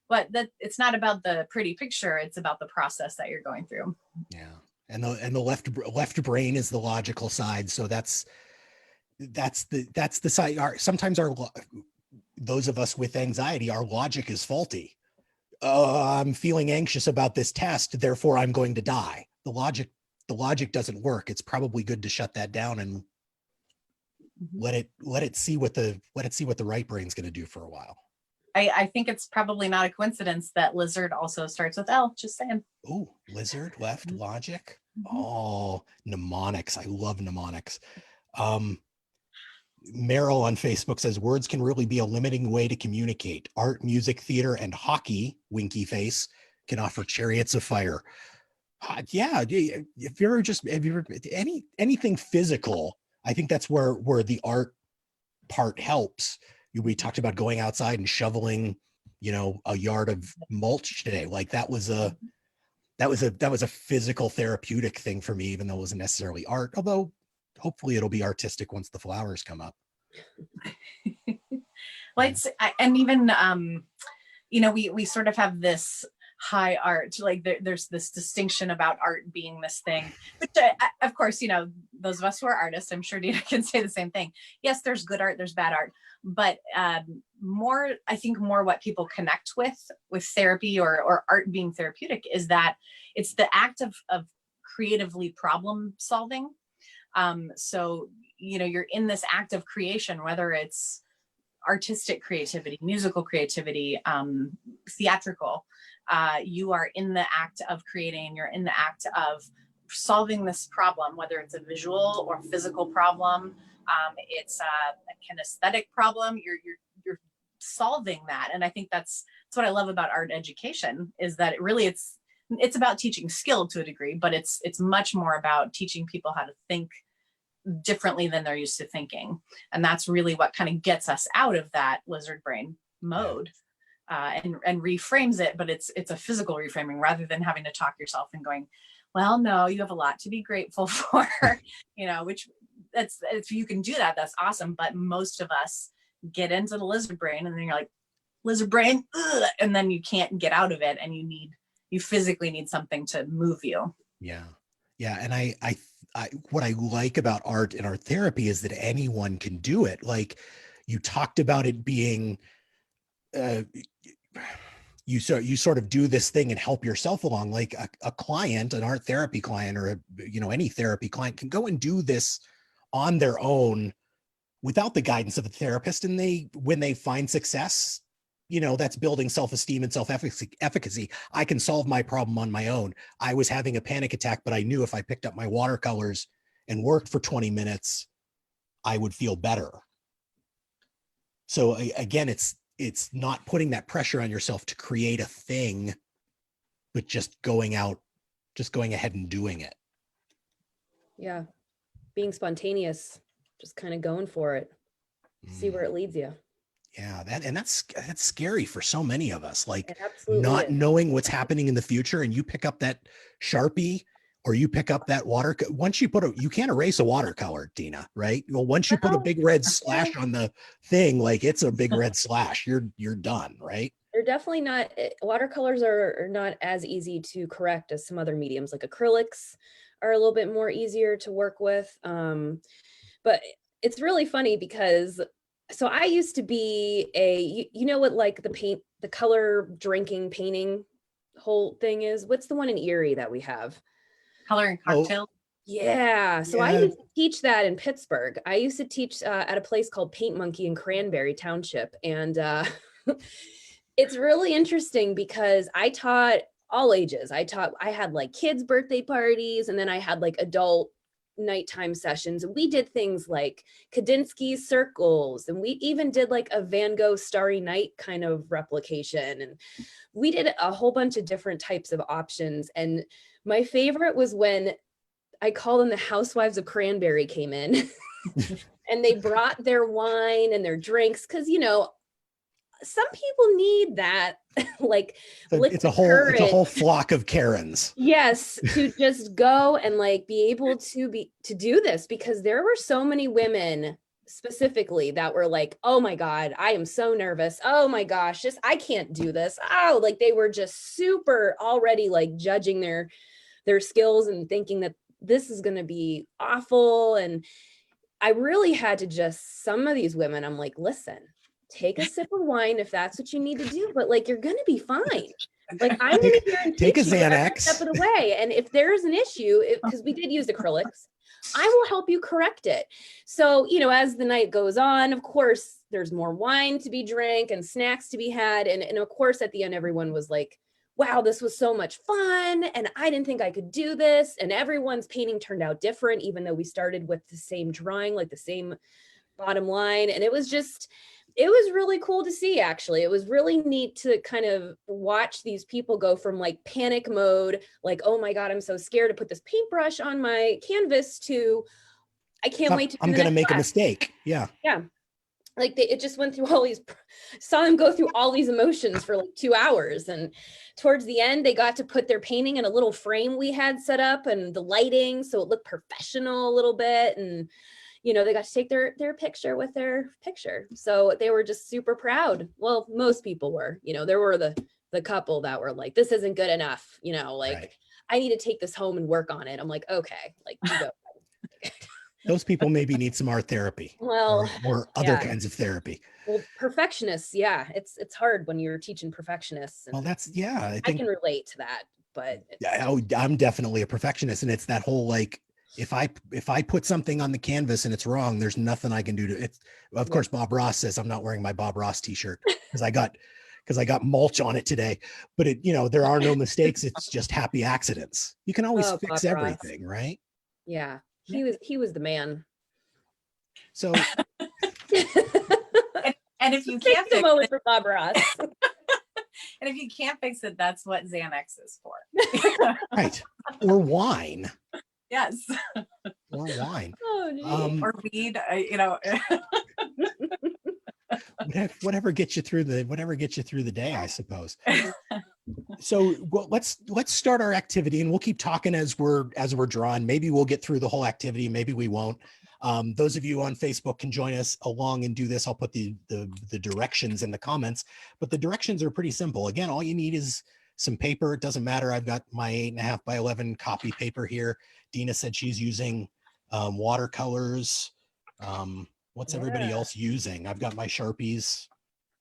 but it's not about the pretty picture, it's about the process that you're going through. Yeah. And the left brain is the logical side. So that's the side. Sometimes those of us with anxiety, our logic is faulty. I'm feeling anxious about this test, therefore I'm going to die. The logic doesn't work. It's probably good to shut that down and let it see what the right brain's going to do for a while. I think it's probably not a coincidence that lizard also starts with L, just saying. Oh, lizard, left, logic. Oh, mnemonics. I love mnemonics. Meryl on Facebook says words can really be a limiting way to communicate. Art, music, theater, and hockey, winky face, can offer chariots of fire. Yeah, if you're anything physical, I think that's where the art part helps. We talked about going outside and shoveling, a yard of mulch today. Like that was a physical therapeutic thing for me, even though it wasn't necessarily art, although hopefully it'll be artistic once the flowers come up. Well, and even, we sort of have this high art, like there's this distinction about art being this thing, which of course, those of us who are artists, I'm sure Dina can say the same thing. Yes, there's good art, there's bad art, but I think more what people connect with therapy or art being therapeutic is that it's the act of creatively problem solving. So, you're in this act of creation, whether it's artistic creativity, musical creativity, theatrical, you are in the act of creating, you're in the act of solving this problem, whether it's a visual or physical problem, it's a kinesthetic problem, you're solving that. And I think that's what I love about art education, is that it's about teaching skill to a degree, but it's much more about teaching people how to think differently than they're used to thinking. And that's really what kind of gets us out of that lizard brain mode, and reframes it. But it's a physical reframing rather than having to talk yourself and going, well, no, you have a lot to be grateful for, which if you can do that, that's awesome. But most of us get into the lizard brain and then you're like, lizard brain, ugh, and then you can't get out of it, and you physically need something to move you. Yeah. And I what I like about art and art therapy is that anyone can do it. Like you talked about it being, you sort of do this thing and help yourself along. Like a client, an art therapy client, or any therapy client can go and do this on their own without the guidance of a therapist. And when they find success, that's building self-esteem and self-efficacy. I can solve my problem on my own. I was having a panic attack, but I knew if I picked up my watercolors and worked for 20 minutes, I would feel better. So again, it's not putting that pressure on yourself to create a thing, but just going ahead and doing it. Yeah. Being spontaneous, just kind of going for it. See where it leads you. Yeah, that's scary for so many of us, like not knowing what's happening in the future. And you pick up that Sharpie or you pick up that once you you can't erase a watercolor, Dina, right? Well, once you put a big red slash on the thing, like it's a big red slash, you're done, right? They're definitely not, watercolors are not as easy to correct as some other mediums. Like acrylics are a little bit more easier to work with. But it's really funny because so I used to be you know what, like the color drinking painting whole thing is? What's the one in Erie that we have? Coloring cocktails. Yeah. So I Yeah. used to teach that in Pittsburgh. I used to teach at a place called Paint Monkey in Cranberry Township. And it's really interesting because I taught all ages. I had like kids' birthday parties, and then I had like adult nighttime sessions. And we did things like Kandinsky's circles, and we even did like a Van Gogh Starry Night kind of replication. And we did a whole bunch of different types of options. And my favorite was when I call them the Housewives of Cranberry came in and they brought their wine and their drinks. Cause you know, some people need that, like It's a whole flock of Karens. Yes, to just go and like be able to do this, because there were so many women specifically that were like, oh my God, I am so nervous. Oh my gosh, I can't do this. Oh, like they were just super already like judging their skills and thinking that this is going to be awful. And I really had to just, some of these women, I'm like, listen, take a sip of wine if that's what you need to do, but like, you're going to be fine. Like I'm going to hear and take a teach you every Xanax step of the way. And if there's an issue, because we did use acrylics, I will help you correct it. So, you know, as the night goes on, of course, there's more wine to be drank and snacks to be had. And of course, at the end, everyone was like, wow, this was so much fun. And I didn't think I could do this. And everyone's painting turned out different, even though we started with the same drawing, like the same bottom line. And it was really cool to see, actually. It was really neat to kind of watch these people go from like panic mode, like, oh my God, I'm so scared to put this paintbrush on my canvas, to I can't wait to I'm going to make a mistake. Yeah. Yeah. Like it just went through all these, saw them go through all these emotions for like 2 hours. And towards the end, they got to put their painting in a little frame we had set up, and the lighting, so it looked professional a little bit. And, you know, they got to take their picture with their picture. So they were just super proud. Well, most people were, you know, there were the couple that were like, this isn't good enough, you know, like right. I need to take this home and work on it. I'm like, okay, like you go. Those people maybe need some art therapy, well, or other kinds of therapy. Well, perfectionists, yeah, it's hard when you're teaching perfectionists. Well, I can relate to that, but I'm definitely a perfectionist, and it's that whole like, if I put something on the canvas and it's wrong, there's nothing I can do to it. Of course, Bob Ross says I'm not wearing my Bob Ross t-shirt because I got mulch on it today, but there are no mistakes. It's just happy accidents. You can always fix Bob everything, Ross. Right? Yeah. He was the man. So, and if you can't fix it for Bob Ross, and if you can't fix it, that's what Xanax is for. Right. Or wine. Yes. Or wine. Oh, or weed. Whatever gets you through the day, I suppose. So let's start our activity, and we'll keep talking as we're drawing. Maybe we'll get through the whole activity. Maybe we won't. Those of you on Facebook can join us along and do this. I'll put the directions in the comments, but the directions are pretty simple. Again, all you need is some paper. It doesn't matter. I've got my 8.5 by 11 copy paper here. Dina said she's using watercolors. What's everybody else using? I've got my Sharpies,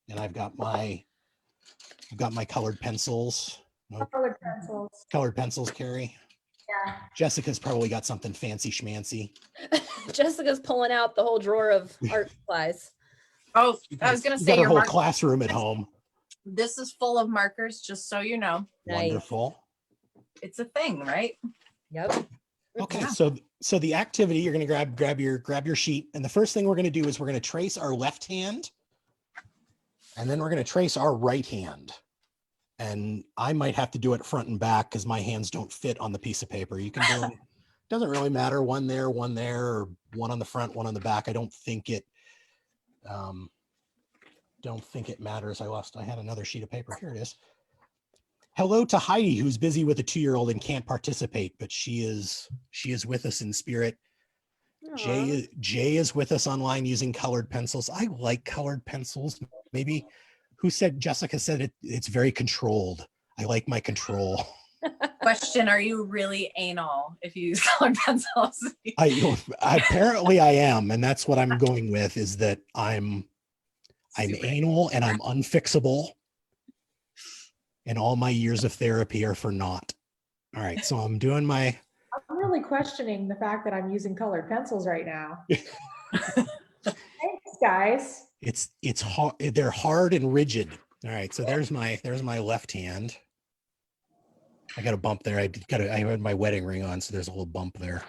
and I've got my colored pencils. Nope. Colored pencils, Keri. Yeah. Jessica's probably got something fancy schmancy. Jessica's pulling out the whole drawer of art supplies. Oh, I was going to say your whole classroom at home. This is full of markers, just so you know. Wonderful. It's a thing, right? Yep. Okay, yeah. So the activity, you're going to grab your sheet, and the first thing we're going to do is we're going to trace our left hand, and then we're going to trace our right hand. And I might have to do it front and back because my hands don't fit on the piece of paper. You can do it. Doesn't really matter. One there, or one on the front, one on the back. I don't think it matters. I had another sheet of paper. Here it is. Hello to Heidi, who's busy with a 2-year-old and can't participate, but she is with us in spirit. Jay is with us online using colored pencils. I like colored pencils. Maybe Jessica said it's very controlled. I like my control. But Question, are you really anal if you use colored pencils? Apparently I am, and that's what I'm going with, is that I'm Super. anal and I'm unfixable, and all my years of therapy are for naught. All right, so I'm doing my. I'm really questioning the fact that I'm using colored pencils right now. Thanks, guys. It's hard. They're hard and rigid. All right, so there's my left hand. I got a bump there. I had my wedding ring on, so there's a little bump there.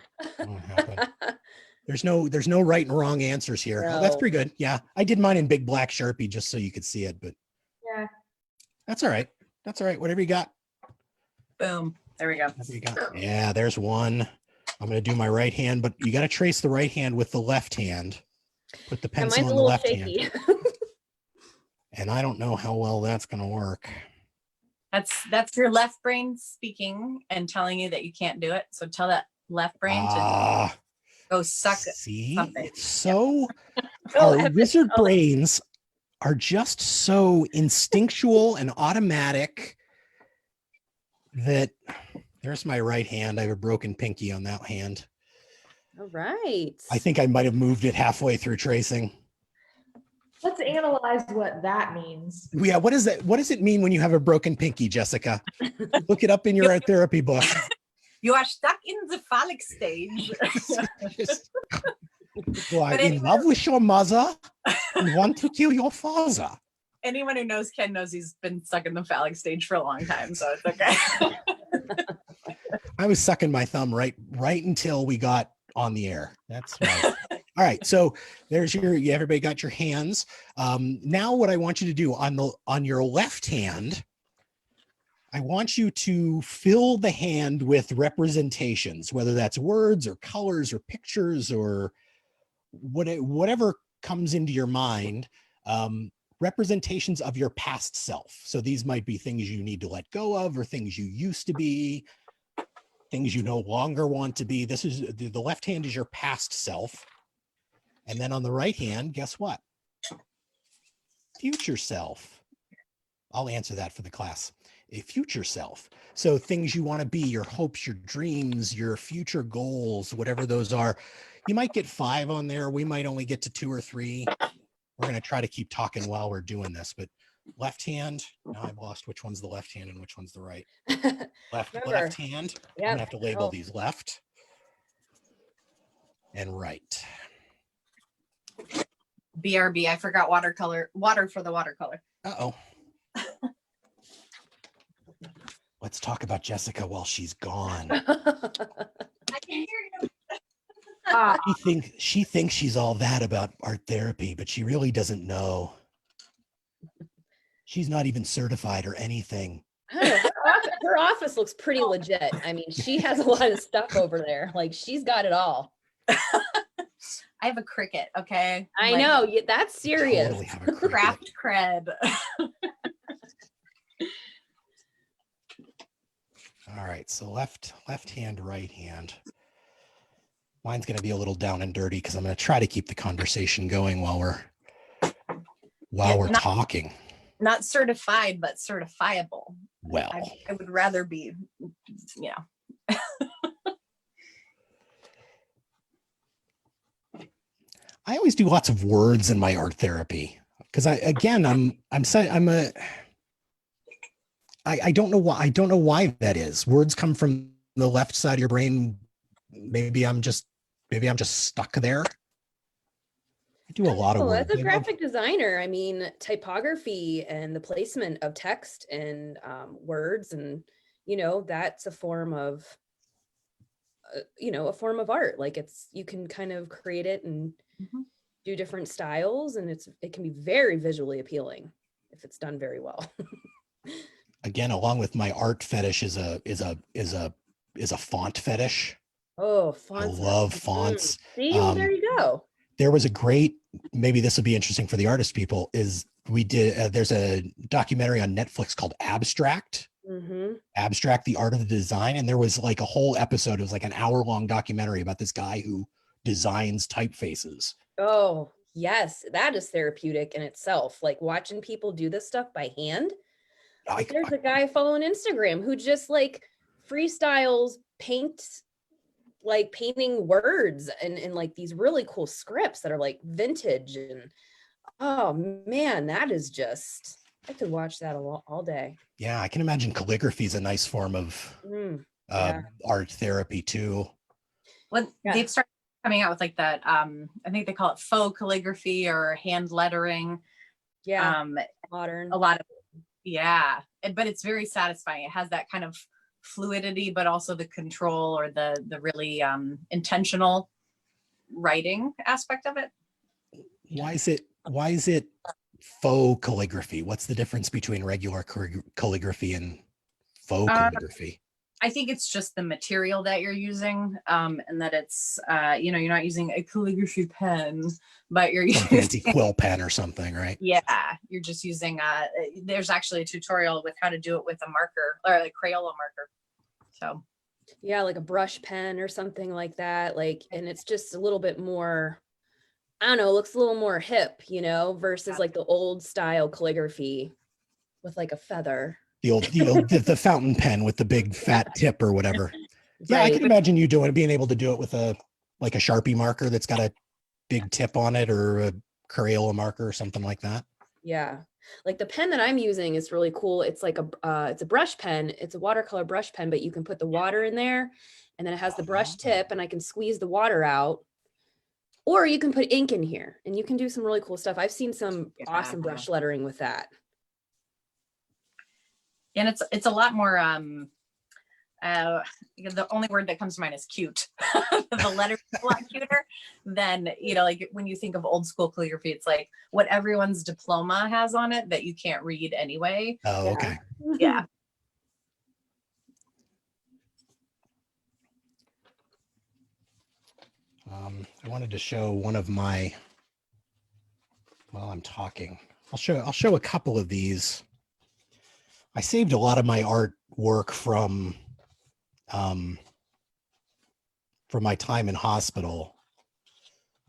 There's no right and wrong answers here. No. Oh, that's pretty good. Yeah, I did mine in big black Sharpie just so you could see it, but Yeah. that's all right. That's all right. Whatever you got. Boom. There we go. Whatever you got. Yeah, there's one. I'm going to do my right hand, but you got to trace the right hand with the left hand. Put the pencil on the left shaky. hand. And I don't know how well that's going to work. That's your left brain speaking and telling you that you can't do it. So tell that left brain to go suck see, something. It's so Oh, our wizard brains are just so instinctual and automatic that there's my right hand. I have a broken pinky on that hand. All right. I think I might have moved it halfway through tracing. Let's analyze what that means. Yeah, what is that? What does it mean when you have a broken pinky, Jessica? Look it up in your art therapy book. You are stuck in the phallic stage. You are in love with your mother and want to kill your father. Anyone who knows Ken knows he's been stuck in the phallic stage for a long time, so it's okay. I was sucking my thumb right until we got on the air. That's right. All right, so there's everybody got your hands. Now what I want you to do on your left hand, I want you to fill the hand with representations, whether that's words or colors or pictures or whatever comes into your mind, representations of your past self. So these might be things you need to let go of or things you used to be, things you no longer want to be. This is the left hand is your past self. And then on the right hand, guess what? Future self. I'll answer that for the class. A future self. So things you want to be, your hopes, your dreams, your future goals, whatever those are. You might get 5 on there. We might only get to 2 or 3. We're going to try to keep talking while we're doing this, but left hand. Now I've lost which one's the left hand and which one's the right. Left hand. Yep. I'm going to have to label these left and right. BRB, I forgot water for the watercolor. Uh-oh. Let's talk about Jessica while she's gone. I can hear you. She thinks she's all that about art therapy, but she really doesn't know. She's not even certified or anything. Her office looks pretty legit. I mean, she has a lot of stuff over there. Like, she's got it all. I have a Cricut, okay? I know, that's serious. Totally have a Cricut. Craft cred. All right, so left hand, right hand. Mine's going to be a little down and dirty because I'm going to try to keep the conversation going while we're talking. Not certified, but certifiable. Well, I would rather be, I always do lots of words in my art therapy because I don't know why. I don't know why that is. Words come from the left side of your brain. Maybe I'm just stuck there. I do a lot of words. As a graphic designer, I mean, typography and the placement of text and words, and that's a form of art. Like, you can kind of create it and do different styles, and it can be very visually appealing if it's done very well. Again, along with my art fetish is a font fetish. Oh, fonts! I love fonts. See, well, there you go. There was a great, maybe this will be interesting for the artist people, is we did, there's a documentary on Netflix called Abstract. Abstract, the art of the design. And there was like a whole episode, it was like an hour-long documentary about this guy who designs typefaces. Oh, yes. That is therapeutic in itself. Like, watching people do this stuff by hand. There's a guy I follow on Instagram who just like freestyles, painting words and like these really cool scripts that are like vintage. And oh man, that is just, I could watch that all day. Yeah, I can imagine calligraphy is a nice form of art therapy too. Well, they've started coming out with like that. I think they call it faux calligraphy or hand lettering. Yeah, modern. A lot of, but it's very satisfying. It has that kind of fluidity, but also the control or the really intentional writing aspect of it. Why is it faux calligraphy? What's the difference between regular calligraphy and faux calligraphy? I think it's just the material that you're using, and that it's you're not using a calligraphy pen, but you're using a fancy quill pen or something, right? Yeah, you're just using there's actually a tutorial with how to do it with a marker or like Crayola marker. So yeah, like a brush pen or something like that. Like, and it's just a little bit more, I don't know, looks a little more hip, versus like the old style calligraphy with like a feather. The fountain pen with the big fat tip or whatever. Yeah, right. I can imagine you being able to do it with a Sharpie marker that's got a big tip on it, or a Crayola marker or something like that. Yeah, like the pen that I'm using is really cool. It's like it's a brush pen. It's a watercolor brush pen, but you can put the water in there, and then it has the brush tip, and I can squeeze the water out. Or you can put ink in here, and you can do some really cool stuff. I've seen some awesome brush lettering with that. And it's a lot more the only word that comes to mind is cute. The letters are a lot cuter than, like when you think of old school calligraphy, it's like what everyone's diploma has on it that you can't read anyway. Oh, okay. Yeah. I wanted to show one of my, while I'm talking, I'll show a couple of these. I saved a lot of my artwork from my time in hospital.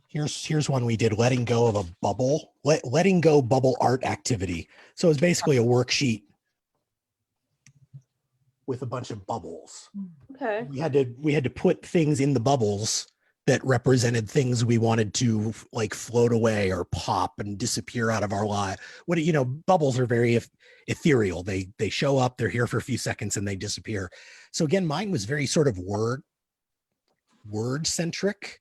Here's one we did, letting go of a bubble, letting go bubble art activity. So it's basically a worksheet with a bunch of bubbles. Okay. We had to put things in the bubbles that represented things we wanted to like float away or pop and disappear out of our life. Bubbles are very ethereal. They show up, they're here for a few seconds, and they disappear. So again, mine was very sort of word centric.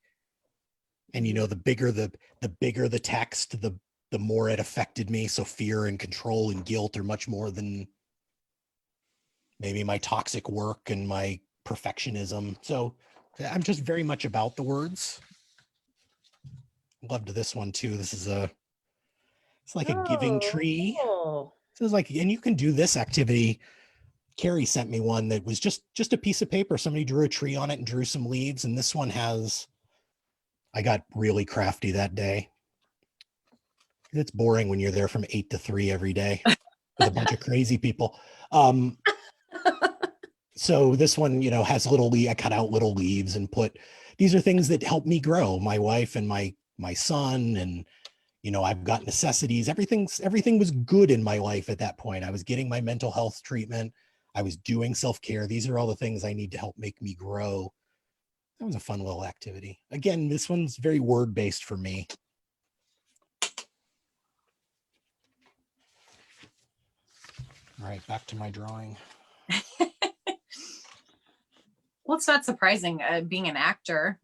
And the bigger the text, the more it affected me. So fear and control and guilt are much more than maybe my toxic work and my perfectionism. So I'm just very much about the words. Loved this one too. This is it's like a giving tree. Cool. So it's like, and you can do this activity. Keri sent me one that was just a piece of paper. Somebody drew a tree on it and drew some leaves. And this one has, I got really crafty that day. It's boring when you're there from 8 to 3 every day with a bunch of crazy people. So this one, has I cut out little leaves and these are things that help me grow, my wife and my son. And, I've got necessities. Everything was good in my life at that point. I was getting my mental health treatment. I was doing self-care. These are all the things I need to help make me grow. That was a fun little activity. Again, this one's very word-based for me. All right, back to my drawing. Well, it's not surprising, being an actor,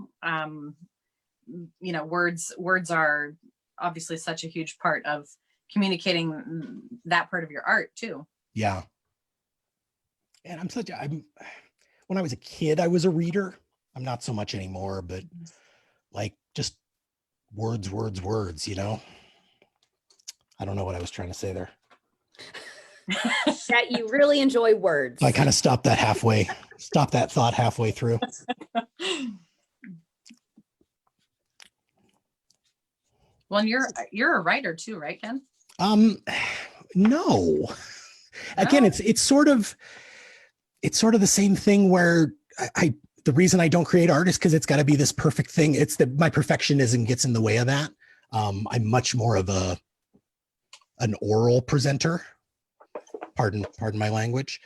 words are obviously such a huge part of communicating that part of your art too. Yeah. And when I was a kid, I was a reader. I'm not so much anymore, but like just words. I don't know what I was trying to say there. That you really enjoy words. I kind of stopped that thought halfway through. Well, and you're a writer too, right, Ken? No. Again, it's sort of the same thing where the reason I don't create art is because it's got to be this perfect thing. It's that my perfectionism gets in the way of that. I'm much more of an oral presenter. Pardon my language.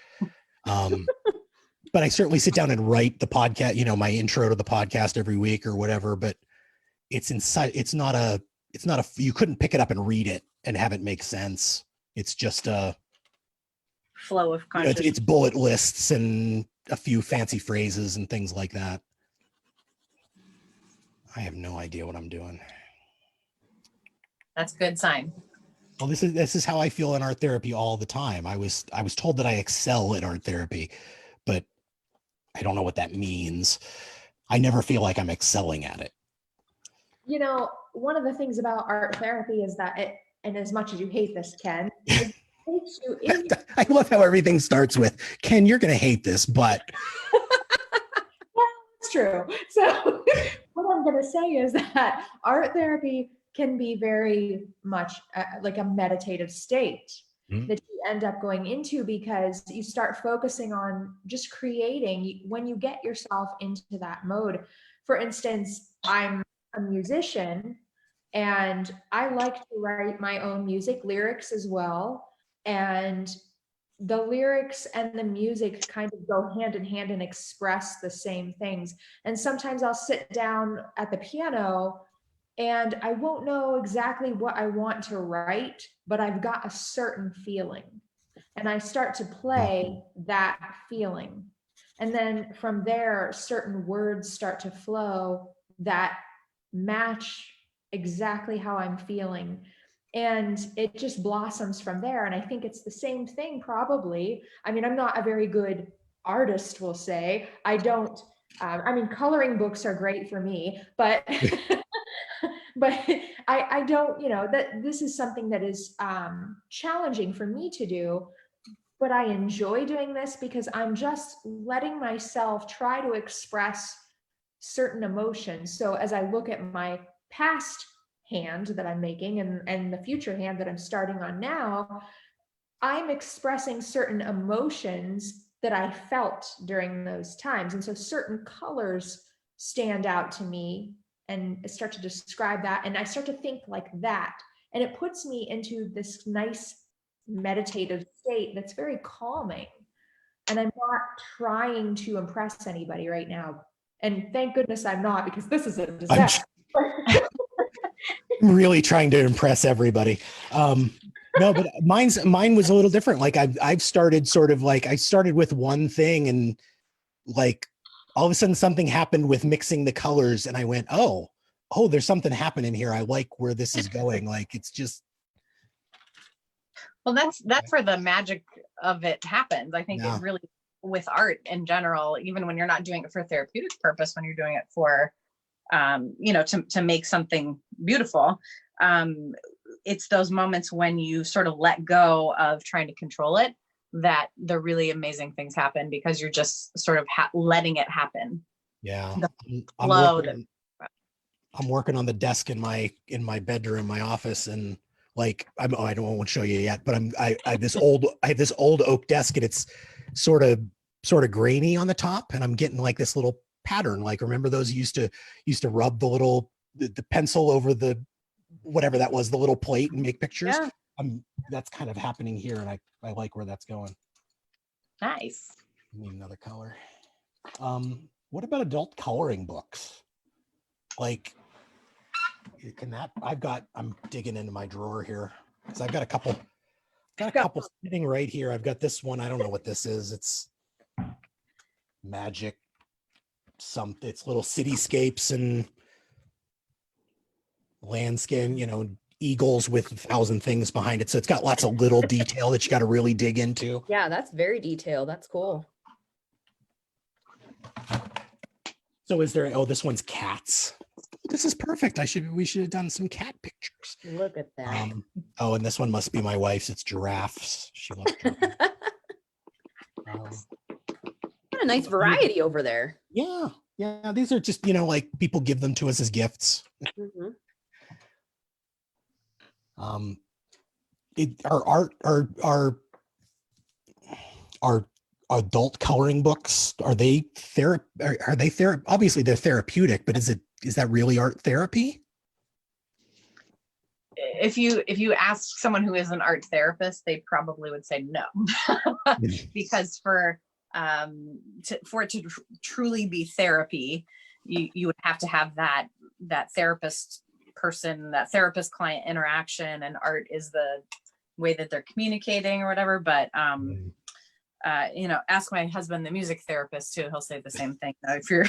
but I certainly sit down and write the podcast, you know, my intro to the podcast every week or whatever, but it's inside. It's not a, you couldn't pick it up and read it and have it make sense. It's just a flow of consciousness. It's bullet lists and a few fancy phrases and things like that. I have no idea what I'm doing. That's a good sign. Well, this is how I feel in art therapy all the time. I was told that I excel at art therapy, but I don't know what that means. I never feel like I'm excelling at it. You know, one of the things about art therapy is that it, and as much as you hate this, Ken, it takes you in. I love how everything starts with, Ken, you're going to hate this, but. Well, it's true. So what I'm going to say is that art therapy can be very much like a meditative state that you end up going into, because you start focusing on just creating when you get yourself into that mode. For instance, I'm a musician and I like to write my own music lyrics as well. And the lyrics and the music kind of go hand in hand and express the same things. And sometimes I'll sit down at the piano and I won't know exactly what I want to write, but I've got a certain feeling. And I start to play that feeling. And then from there, certain words start to flow that match exactly how I'm feeling. And it just blossoms from there. And I think it's the same thing, probably. I mean, I'm not a very good artist, we'll say. I don't, I mean, coloring books are great for me, but but I don't, you know, that this is something that is challenging for me to do, but I enjoy doing this because I'm just letting myself try to express certain emotions. So as I look at my past hand that I'm making and the future hand that I'm starting on now, I'm expressing certain emotions that I felt during those times. And so certain colors stand out to me and start to describe that. And I start to think like that. And it puts me into this nice meditative state that's very calming. And I'm not trying to impress anybody right now. And thank goodness I'm not, because this is a disaster. I'm really trying to impress everybody. No, but mine was a little different. Like I've started sort of like, I started with one thing and like all of a sudden something happened with mixing the colors and I went, oh, there's something happening here. I like where this is going. Like, it's just. Well, that's where the magic of it happens. I think it really, with art in general, even when you're not doing it for therapeutic purpose, when you're doing it for, you know, to make something beautiful, it's those moments when you sort of let go of trying to control it, that the really amazing things happen, because you're just sort of letting it happen. Yeah. I'm working on the desk in my bedroom, my office, and like I won't show you yet, but I have this old oak desk, and it's sort of grainy on the top, and I'm getting like this little pattern. Like, remember those you used to rub the pencil over the whatever that was, the little plate, and make pictures. Yeah. That's kind of happening here, and I like where that's going. Nice. I need another color. What about adult coloring books? Like, I'm digging into my drawer here because I've got a couple sitting right here. I've got this one. I don't know what this is. It's magic something. It's little cityscapes and landscape, you know, eagles with 1,000 things behind it. So it's got lots of little detail that you got to really dig into. Yeah, that's very detailed. That's cool. So this one's cats. This is perfect. We should have done some cat pictures. Look at that. And this one must be my wife's. It's giraffes. She loves giraffes. What a nice variety over there. Yeah. These are just, you know, like people give them to us as gifts. Mm-hmm. Our adult coloring books, are they obviously they're therapeutic, but is that really art therapy? If you ask someone who is an art therapist, they probably would say no. Because for for it to truly be therapy, you would have to have that therapist person, that therapist client interaction, and art is the way that they're communicating or whatever. But ask my husband, the music therapist, too. He'll say the same thing. If you're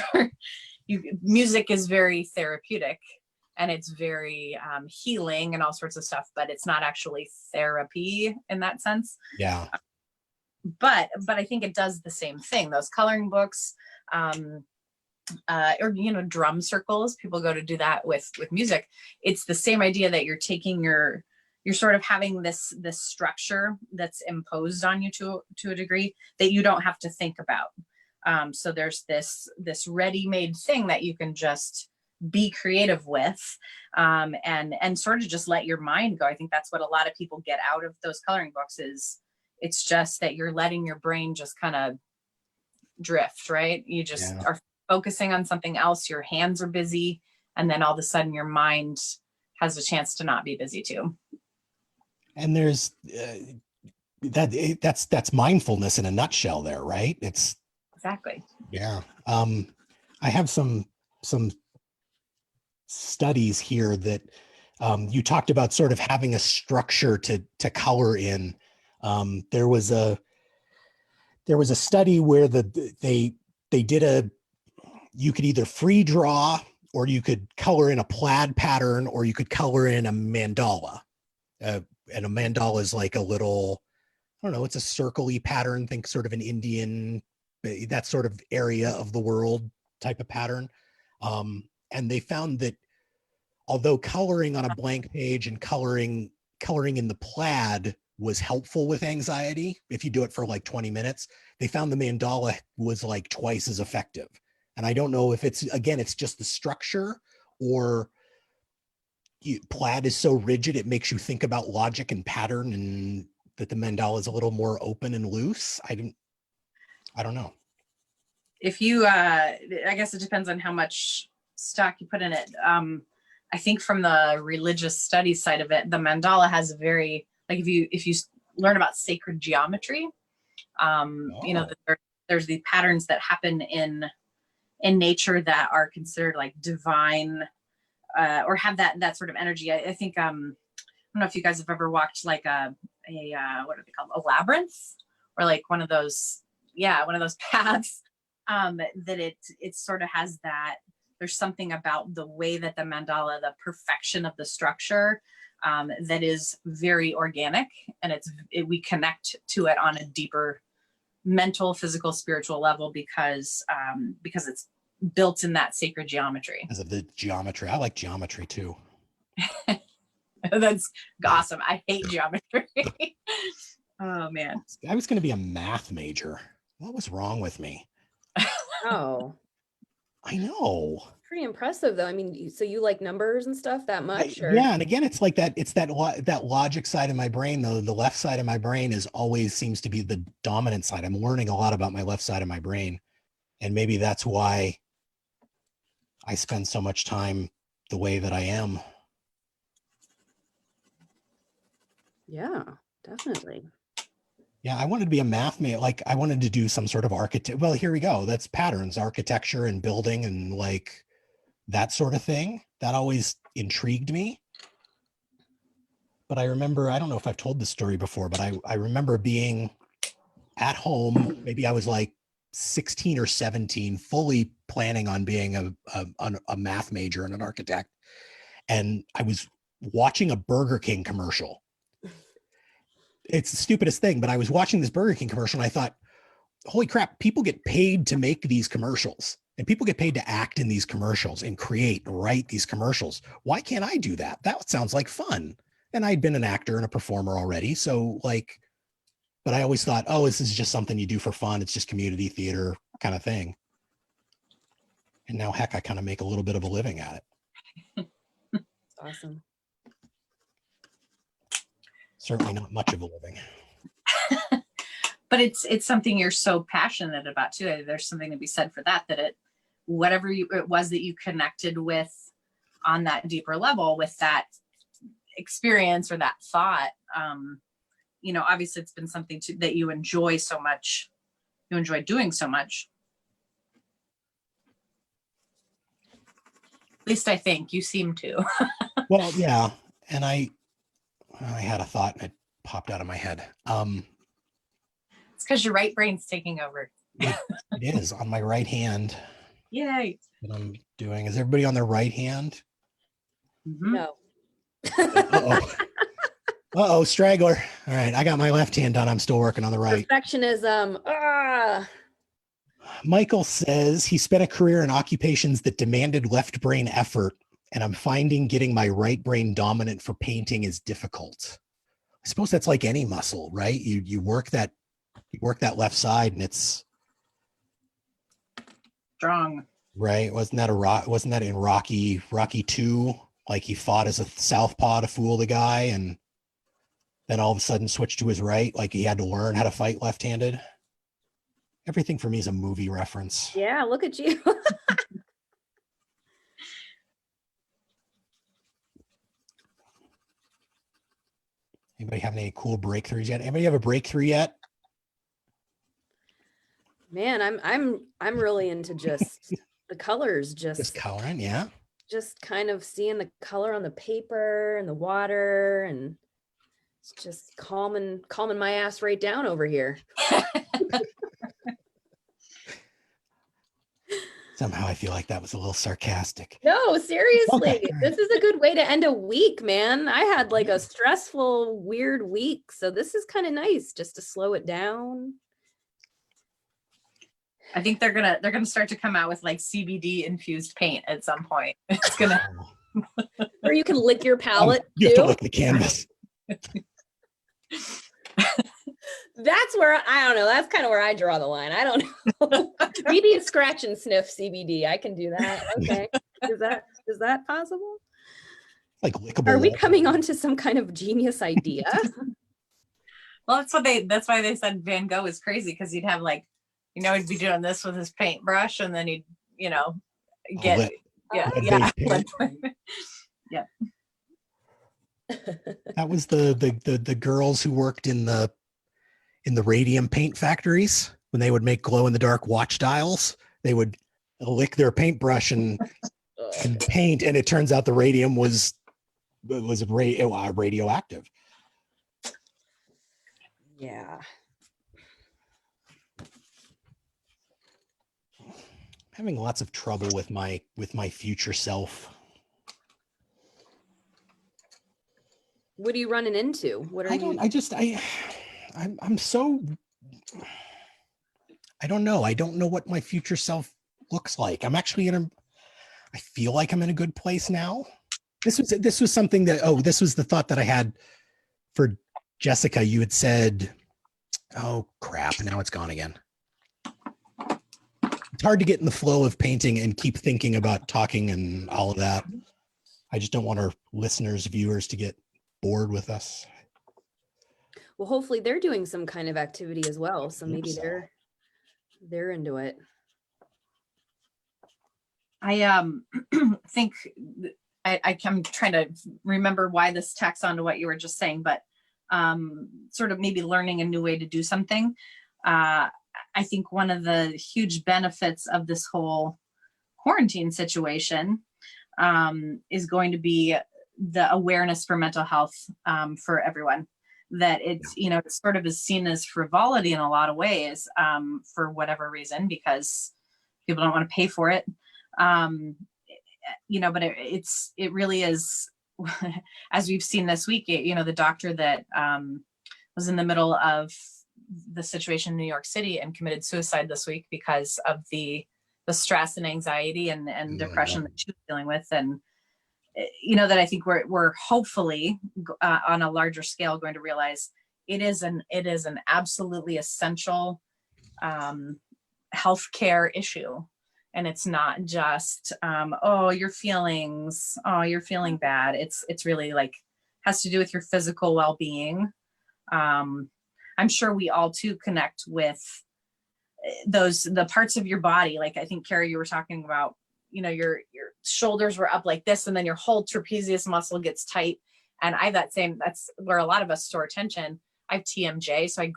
music is very therapeutic, and it's very healing and all sorts of stuff, but it's not actually therapy in that sense. Yeah. But I think it does the same thing. Those coloring books, or drum circles, people go to do that with music. It's the same idea that you're taking you're sort of having this structure that's imposed on you to a degree that you don't have to think about. So there's this ready-made thing that you can just be creative with, and sort of just let your mind go. I think that's what a lot of people get out of those coloring books is it's just that you're letting your brain just kind of drift, right? You just are focusing on something else. Your hands are busy, and then all of a sudden your mind has a chance to not be busy too. And there's that's mindfulness in a nutshell there, right? It's exactly. Yeah. I have some studies here that you talked about sort of having a structure to color in. There was a study where they did you could either free draw, or you could color in a plaid pattern, or you could color in a mandala. And a mandala is like a little, I don't know, it's a circle-y pattern, think sort of an Indian, that sort of area of the world type of pattern. And they found that although coloring on a blank page and coloring in the plaid was helpful with anxiety, if you do it for like 20 minutes, they found the mandala was like twice as effective. And I don't know if it's just the structure, or plaid is so rigid it makes you think about logic and pattern, and that the mandala is a little more open and loose. I don't know. If you, I guess it depends on how much stock you put in it. I think from the religious studies side of it, the mandala has a very, like if you learn about sacred geometry, there's the patterns that happen in nature that are considered like divine, or have that sort of energy. I think, I don't know if you guys have ever walked like a what are they called? A labyrinth, or like one of those paths, that it sort of has that. There's something about the way that the mandala, the perfection of the structure, that is very organic, and we connect to it on a deeper mental, physical, spiritual level because it's built in that sacred geometry. Because of the geometry. I like geometry too. That's awesome. I hate geometry. Oh man. I was going to be a math major. What was wrong with me? Oh. I know. Pretty impressive though. I mean, so you like numbers and stuff that much? Yeah, and again, it's like that. It's that logic side of my brain, though. The left side of my brain always seems to be the dominant side. I'm learning a lot about my left side of my brain, and maybe that's why I spend so much time the way that I am. Yeah, definitely. Yeah, I wanted to be a math man. Like I wanted to do some sort of architect. Well, here we go. That's patterns, architecture and building and like that sort of thing. That always intrigued me. But I remember, I don't know if I've told this story before, but I remember being at home. Maybe I was like 16 or 17, fully planning on being a math major and an architect. And I was watching a Burger King commercial. It's the stupidest thing, but I was watching this Burger King commercial and I thought, holy crap, people get paid to make these commercials, and people get paid to act in these commercials and write these commercials. Why can't I do that? That sounds like fun. And I'd been an actor and a performer already. So like, but I always thought, oh, this is just something you do for fun. It's just community theater kind of thing. And now, heck, I kind of make a little bit of a living at it. That's awesome. Certainly not much of a living. But it's something you're so passionate about too. There's something to be said for that whatever it was that you connected with on that deeper level with that experience or that thought, obviously it's been something that you enjoy so much you enjoy doing so much. At least I think you seem to. Well, yeah. And I had a thought and it popped out of my head. It's because your right brain's taking over. It is on my right hand. Yay. What I'm doing. Is everybody on their right hand? Mm-hmm. No. Uh-oh, straggler. All right, I got my left hand done. I'm still working on the right. Perfectionism. Michael says he spent a career in occupations that demanded left brain effort, and I'm finding getting my right brain dominant for painting is difficult. I suppose that's like any muscle, right? You work that left side, and it's Strong. right. Wasn't that in Rocky 2? Like he fought as a southpaw to fool the guy, and then all of a sudden switched to his right, like he had to learn how to fight left-handed. Everything for me is a movie reference. Yeah, look at you. Anybody have any cool breakthroughs yet? Anybody have a breakthrough yet? Man, I'm really into just the colors, Just coloring, yeah. just kind of seeing the color on the paper and the water, and it's just calming my ass right down over here. Somehow I feel like that was a little sarcastic. No, seriously, Okay. this is a good way to end a week, man. I had like a stressful, weird week, so this is kind of nice just to slow it down. I think they're gonna start to come out with like CBD infused paint at some point. It's gonna. Or you can lick your palette. You have to too. lick the canvas. That's where I don't know. That's kind of where I draw the line. I don't know. Maybe a scratch and sniff CBD. I can do that. Okay. Is that possible? Like lickable. Are we coming on to some kind of genius idea? Well, that's why they said Van Gogh is crazy, because he'd have like, he'd be doing this with his paintbrush, and then he'd, get Lead-based paint. yeah. That was the girls who worked in the radium paint factories when they would make glow in the dark watch dials. They would lick their paintbrush and paint, and it turns out the radium was radioactive. Yeah. Having lots of trouble with my future self. What are you running into? What are you? I'm so, I don't know. I don't know what my future self looks like. I'm actually I feel like I'm in a good place now. This was something that, this was the thought that I had for Jessica. You had said, oh crap, now it's gone again. It's hard to get in the flow of painting and keep thinking about talking and all of that. I just don't want our listeners, viewers to get bored with us. Well, hopefully they're doing some kind of activity as well. So maybe so. they're into it. I think I'm trying to remember why this tacks on to what you were just saying, but sort of maybe learning a new way to do something. I think one of the huge benefits of this whole quarantine situation is going to be the awareness for mental health for everyone. That it's, it sort of is seen as frivolity in a lot of ways for whatever reason, because people don't want to pay for it. But it really is, as we've seen this week, the doctor that was in the middle of the situation in New York City and committed suicide this week because of the stress and anxiety and depression that she was dealing with. And, that I think we're hopefully on a larger scale going to realize it is an absolutely essential healthcare issue. And it's not just, your feelings, you're feeling bad. It's really like has to do with your physical well-being. I'm sure we all too connect with the parts of your body. Like I think, Keri, you were talking about, your shoulders were up like this, and then your whole trapezius muscle gets tight. And I have that's where a lot of us store tension. I have TMJ, so I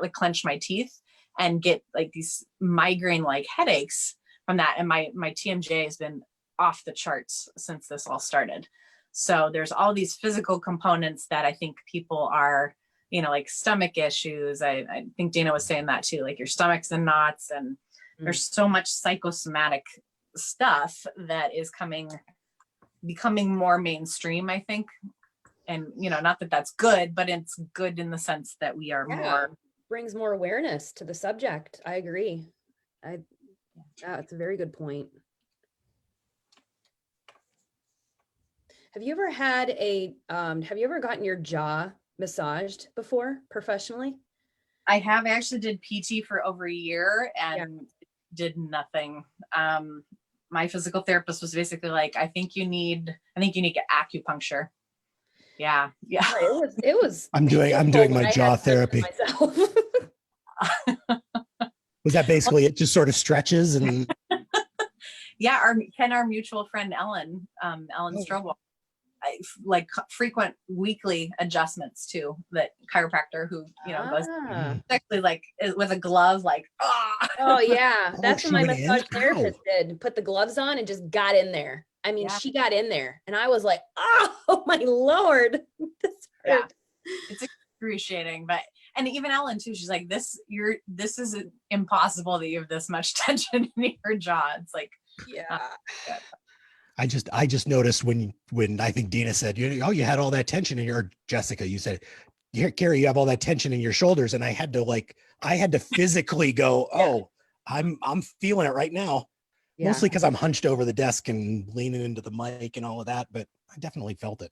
clench my teeth. and get like these migraine like headaches from that. And my TMJ has been off the charts since this all started. So there's all these physical components that I think people are, like stomach issues. I think Dana was saying that too, like your stomach's in knots, and there's so much psychosomatic stuff that is becoming more mainstream, I think. And, not that that's good, but it's good in the sense that we are more. Brings more awareness to the subject. I agree. It's a very good point. Have you ever have you ever gotten your jaw massaged before professionally? I have. actually did PT for over a year and did nothing. My physical therapist was basically like, I think you need acupuncture. Yeah. It was I'm doing my jaw therapy. Was that basically it? Just sort of stretches and. Yeah. Our mutual friend, Ellen Strobel, like frequent weekly adjustments too, that chiropractor who, goes actually like with a glove, like, oh yeah. That's what my massage therapist did. Put the gloves on and just got in there. I mean, she got in there and I was like, oh my Lord. This hurt. It's excruciating, and even Ellen too, she's like, this is impossible that you have this much tension in your jaw. It's like, I just noticed when I think Dina said, you had all that tension in your, Jessica, you said, Keri, you have all that tension in your shoulders. And I had to physically go, I'm feeling it right now. Yeah. Mostly because I'm hunched over the desk and leaning into the mic and all of that, but I definitely felt it.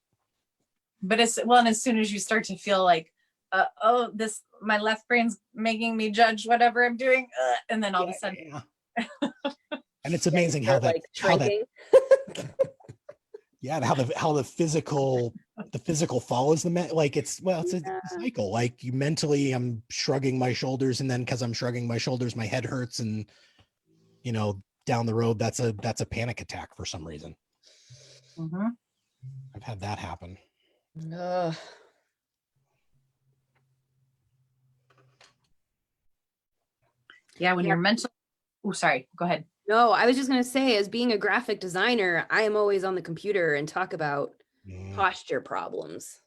But and as soon as you start to feel like, my left brain's making me judge whatever I'm doing, and then all of a sudden. Yeah. And it's amazing how the physical follows it's a cycle. Like you mentally, I'm shrugging my shoulders, and then because I'm shrugging my shoulders, my head hurts, and down the road, that's a panic attack for some reason. Mm-hmm. I've had that happen. Yeah, when you're mental. Oh, sorry. Go ahead. No, I was just going to say, as being a graphic designer, I am always on the computer and talk about posture problems.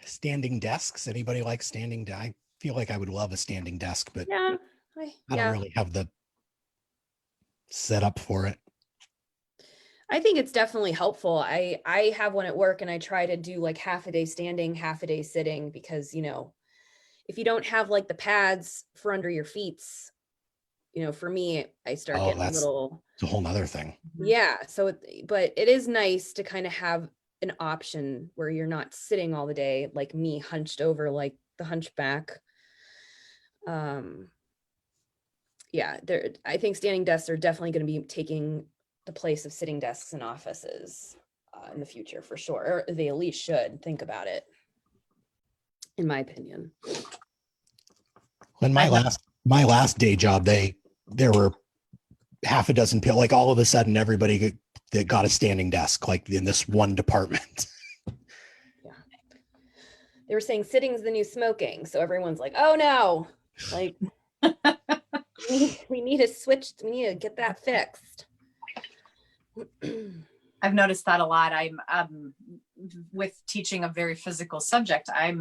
Standing desks. Anybody like standing? I feel like I would love a standing desk, but I don't really have the setup for it. I think it's definitely helpful. I have one at work, and I try to do like half a day standing, half a day sitting, because, if you don't have like the pads for under your feet, for me, I start getting a little. It's a whole nother thing. Yeah. But it is nice to kind of have an option where you're not sitting all the day, like me, hunched over like the hunchback. I think standing desks are definitely going to be taking the place of sitting desks in offices in the future, for sure. Or they at least should think about it, in my opinion. When my last day job, there were half a dozen people, like all of a sudden everybody that got a standing desk, like in this one department. Yeah. They were saying sitting's the new smoking. So everyone's like, oh no, like we need to switch. We need to get that fixed. I've noticed that a lot. I'm with teaching a very physical subject. I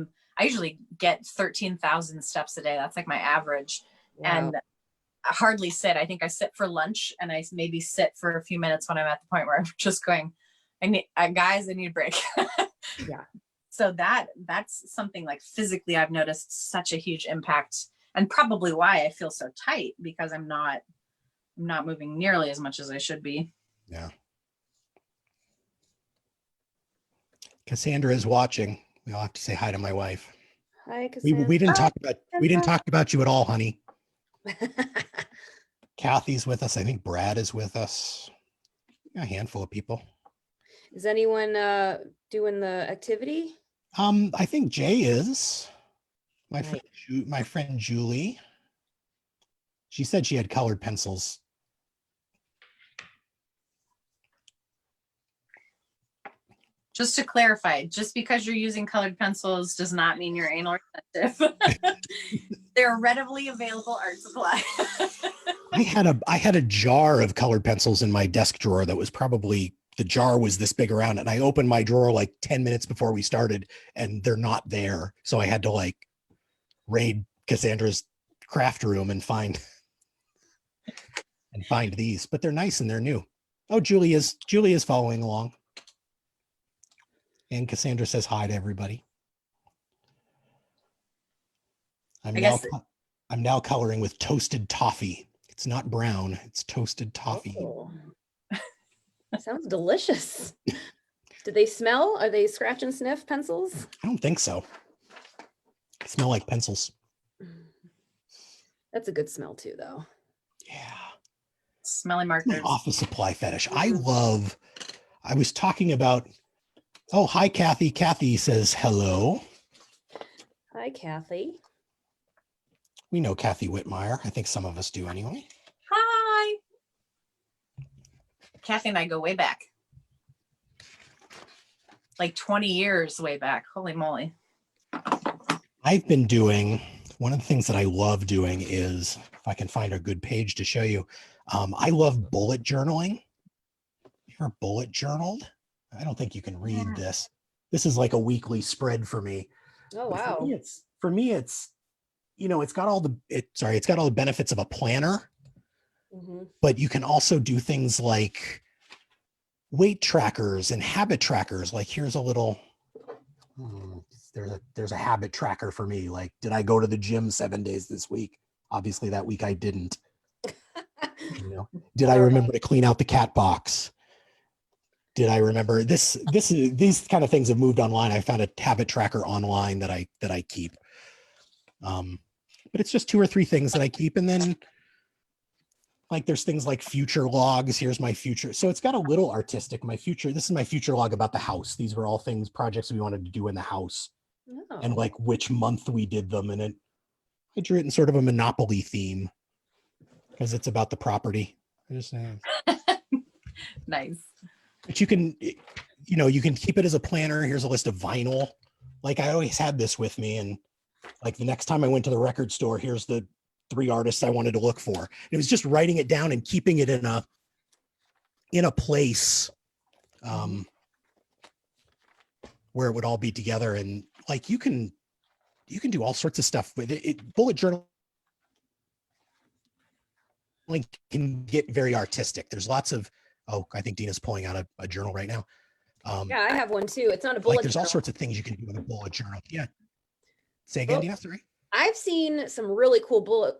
usually get 13,000 steps a day. That's like my average. Wow. And I hardly sit. I think I sit for lunch, and I maybe sit for a few minutes when I'm at the point where I'm just going, I need a break. Yeah. So that's something like physically I've noticed such a huge impact, and probably why I feel so tight, because I'm not moving nearly as much as I should be. Yeah. Cassandra is watching. We'll have to say hi to my wife. Hi, Cassandra. We didn't talk about you at all, honey. Kathy's with us. I think Brad is with us. A handful of people. Is anyone doing the activity? I think Jay is. My friend Julie. She said she had colored pencils. Just to clarify, just because you're using colored pencils does not mean you're anal retentive. They're readily available art supply. I had a jar of colored pencils in my desk drawer that was probably, the jar was this big around, and I opened my drawer like 10 minutes before we started and they're not there. So I had to like raid Cassandra's craft room and find these, but they're nice and they're new. Oh, Julie is following along. And Cassandra says hi to everybody. I'm now coloring with toasted toffee. It's not brown, it's toasted toffee. Oh. Sounds delicious. Do they smell? Are they scratch and sniff pencils? I don't think so. They smell like pencils. That's a good smell too, though. Yeah. Smelly markers. Office supply fetish. I was talking about, oh, hi, Kathy. Kathy says hello. Hi, Kathy. We know Kathy Whitmire. I think some of us do anyway. Hi. Kathy and I go way back. Like 20 years way back. Holy moly. I've been doing, one of the things that I love doing is, if I can find a good page to show you, I love bullet journaling. You ever bullet journaled? I don't think you can read this. This is like a weekly spread for me. Oh, But wow. For me, it's, you know, it's got all the benefits of a planner, but you can also do things like weight trackers and habit trackers. Like here's a little, there's a habit tracker for me. Like, did I go to the gym 7 days this week? Obviously that week I didn't. You know, did I remember to clean out the cat box? Did I remember these kind of things have moved online. I found a habit tracker online that I keep. But it's just 2 or 3 things that I keep. And then like there's things like future logs. Here's my future. So it's got a little artistic, this is my future log about the house. These were all projects we wanted to do in the house. Oh. And like which month we did them. And I drew it in sort of a Monopoly theme because it's about the property. Nice. But you can keep it as a planner. Here's a list of vinyl. Like I always had this with me. And like the next time I went to the record store, here's the 3 artists I wanted to look for. It was just writing it down and keeping it in a place where it would all be together. And like you can do all sorts of stuff with it. Bullet journal can get very artistic. There's lots of, I think Dina's pulling out a journal right now. Yeah, I have one too. It's not a bullet there's journal. all sorts of things you can do with a bullet journal. Yeah. Say again, Dina, sorry. I've seen some really cool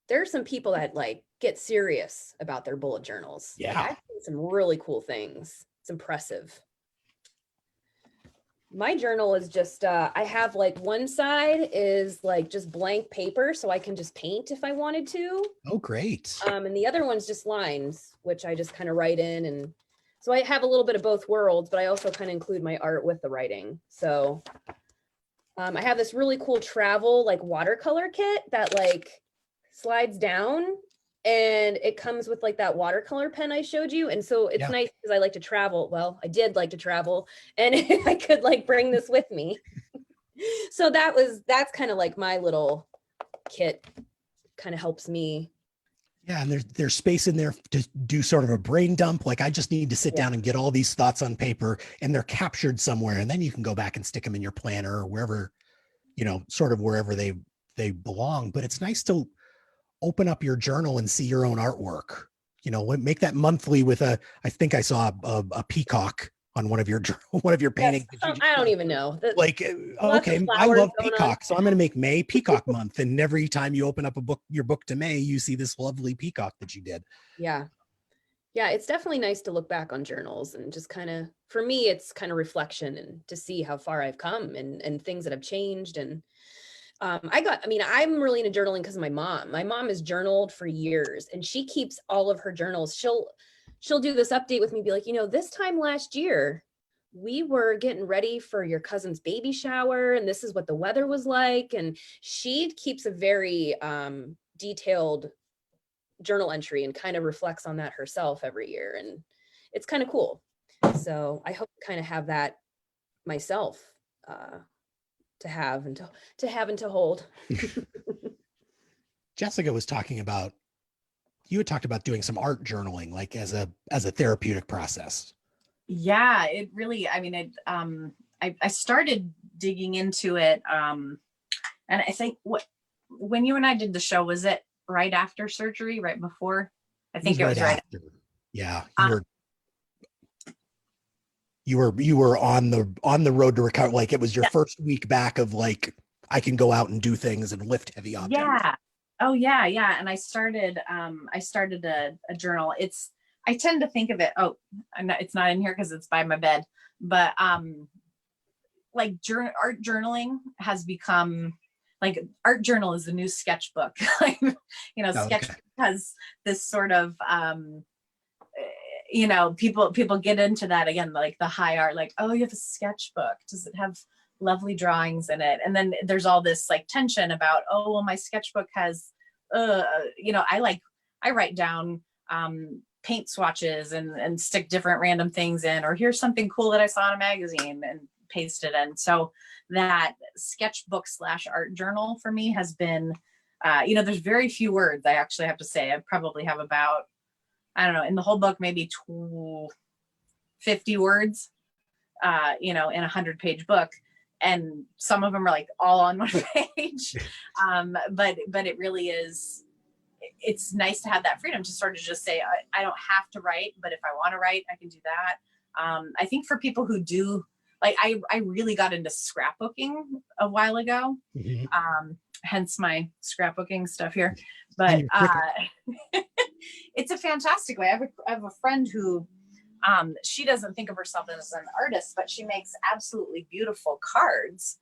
there's some people that like get serious about their bullet journals. Yeah. Like, I've seen some really cool things. It's impressive. My journal is just, I have like one side is like just blank paper so I can just paint if I wanted to. Oh, great. And the other one's just lines, which I just kind of write in. And so I have a little bit of both worlds, but I also kind of include my art with the writing. So I have this really cool travel like watercolor kit that like slides down and it comes with like that watercolor pen I showed you. And so it's nice because I like to travel. Well, I did like to travel and I could like bring this with me. So that's kind of like my little kit, kind of helps me. Yeah, and there's space in there to do sort of a brain dump. Like I just need to sit down and get all these thoughts on paper and they're captured somewhere. And then you can go back and stick them in your planner or wherever, sort of wherever they belong. But it's nice to open up your journal and see your own artwork. Make that monthly with I think I saw a peacock on one of your paintings. Yes, I don't even know. Okay, I love peacock, so I'm going to make May Peacock Month, and every time you open up your book to May, you see this lovely peacock that you did. Yeah, it's definitely nice to look back on journals and just kind of, for me, it's kind of reflection and to see how far I've come and things that have changed. And I'm really into journaling because of my mom. My mom has journaled for years and she keeps all of her journals. She'll do this update with me, be like, this time last year, we were getting ready for your cousin's baby shower and this is what the weather was like. And she keeps a very detailed journal entry and kind of reflects on that herself every year. And it's kind of cool. So I hope to kind of have that myself to have and to hold. Jessica was talking about, you had talked about doing some art journaling, like as a therapeutic process. Yeah, it really, I mean, I started digging into it. And I think when you and I did the show, was it right after surgery, right before? I think it was right after. Yeah. You were on the road to recover. Like it was your first week back of like, I can go out and do things and lift heavy objects. Yeah. Oh yeah. Yeah. And I started a journal. I tend to think of it. Oh, it's not in here because it's by my bed, but, like art journaling has become like art journal is the new sketchbook. Sketchbook has this sort of, people get into that again, like the high art, like, oh, you have a sketchbook. Does it have lovely drawings in it? And then there's all this like tension about, oh, well, my sketchbook has, I write down paint swatches and stick different random things in, or here's something cool that I saw in a magazine and paste it in. So that sketchbook / art journal for me has been, there's very few words. I actually have to say, I probably have about, I don't know, in the whole book, maybe 50 words, in a 100-page book. And some of them are like all on one page. But it really is, it's nice to have that freedom to sort of just say, I don't have to write, but if I want to write, I can do that. I think for people who do, like, I really got into scrapbooking a while ago. Mm-hmm. Hence my scrapbooking stuff here. But it's a fantastic way. I have a friend who, she doesn't think of herself as an artist, but she makes absolutely beautiful cards.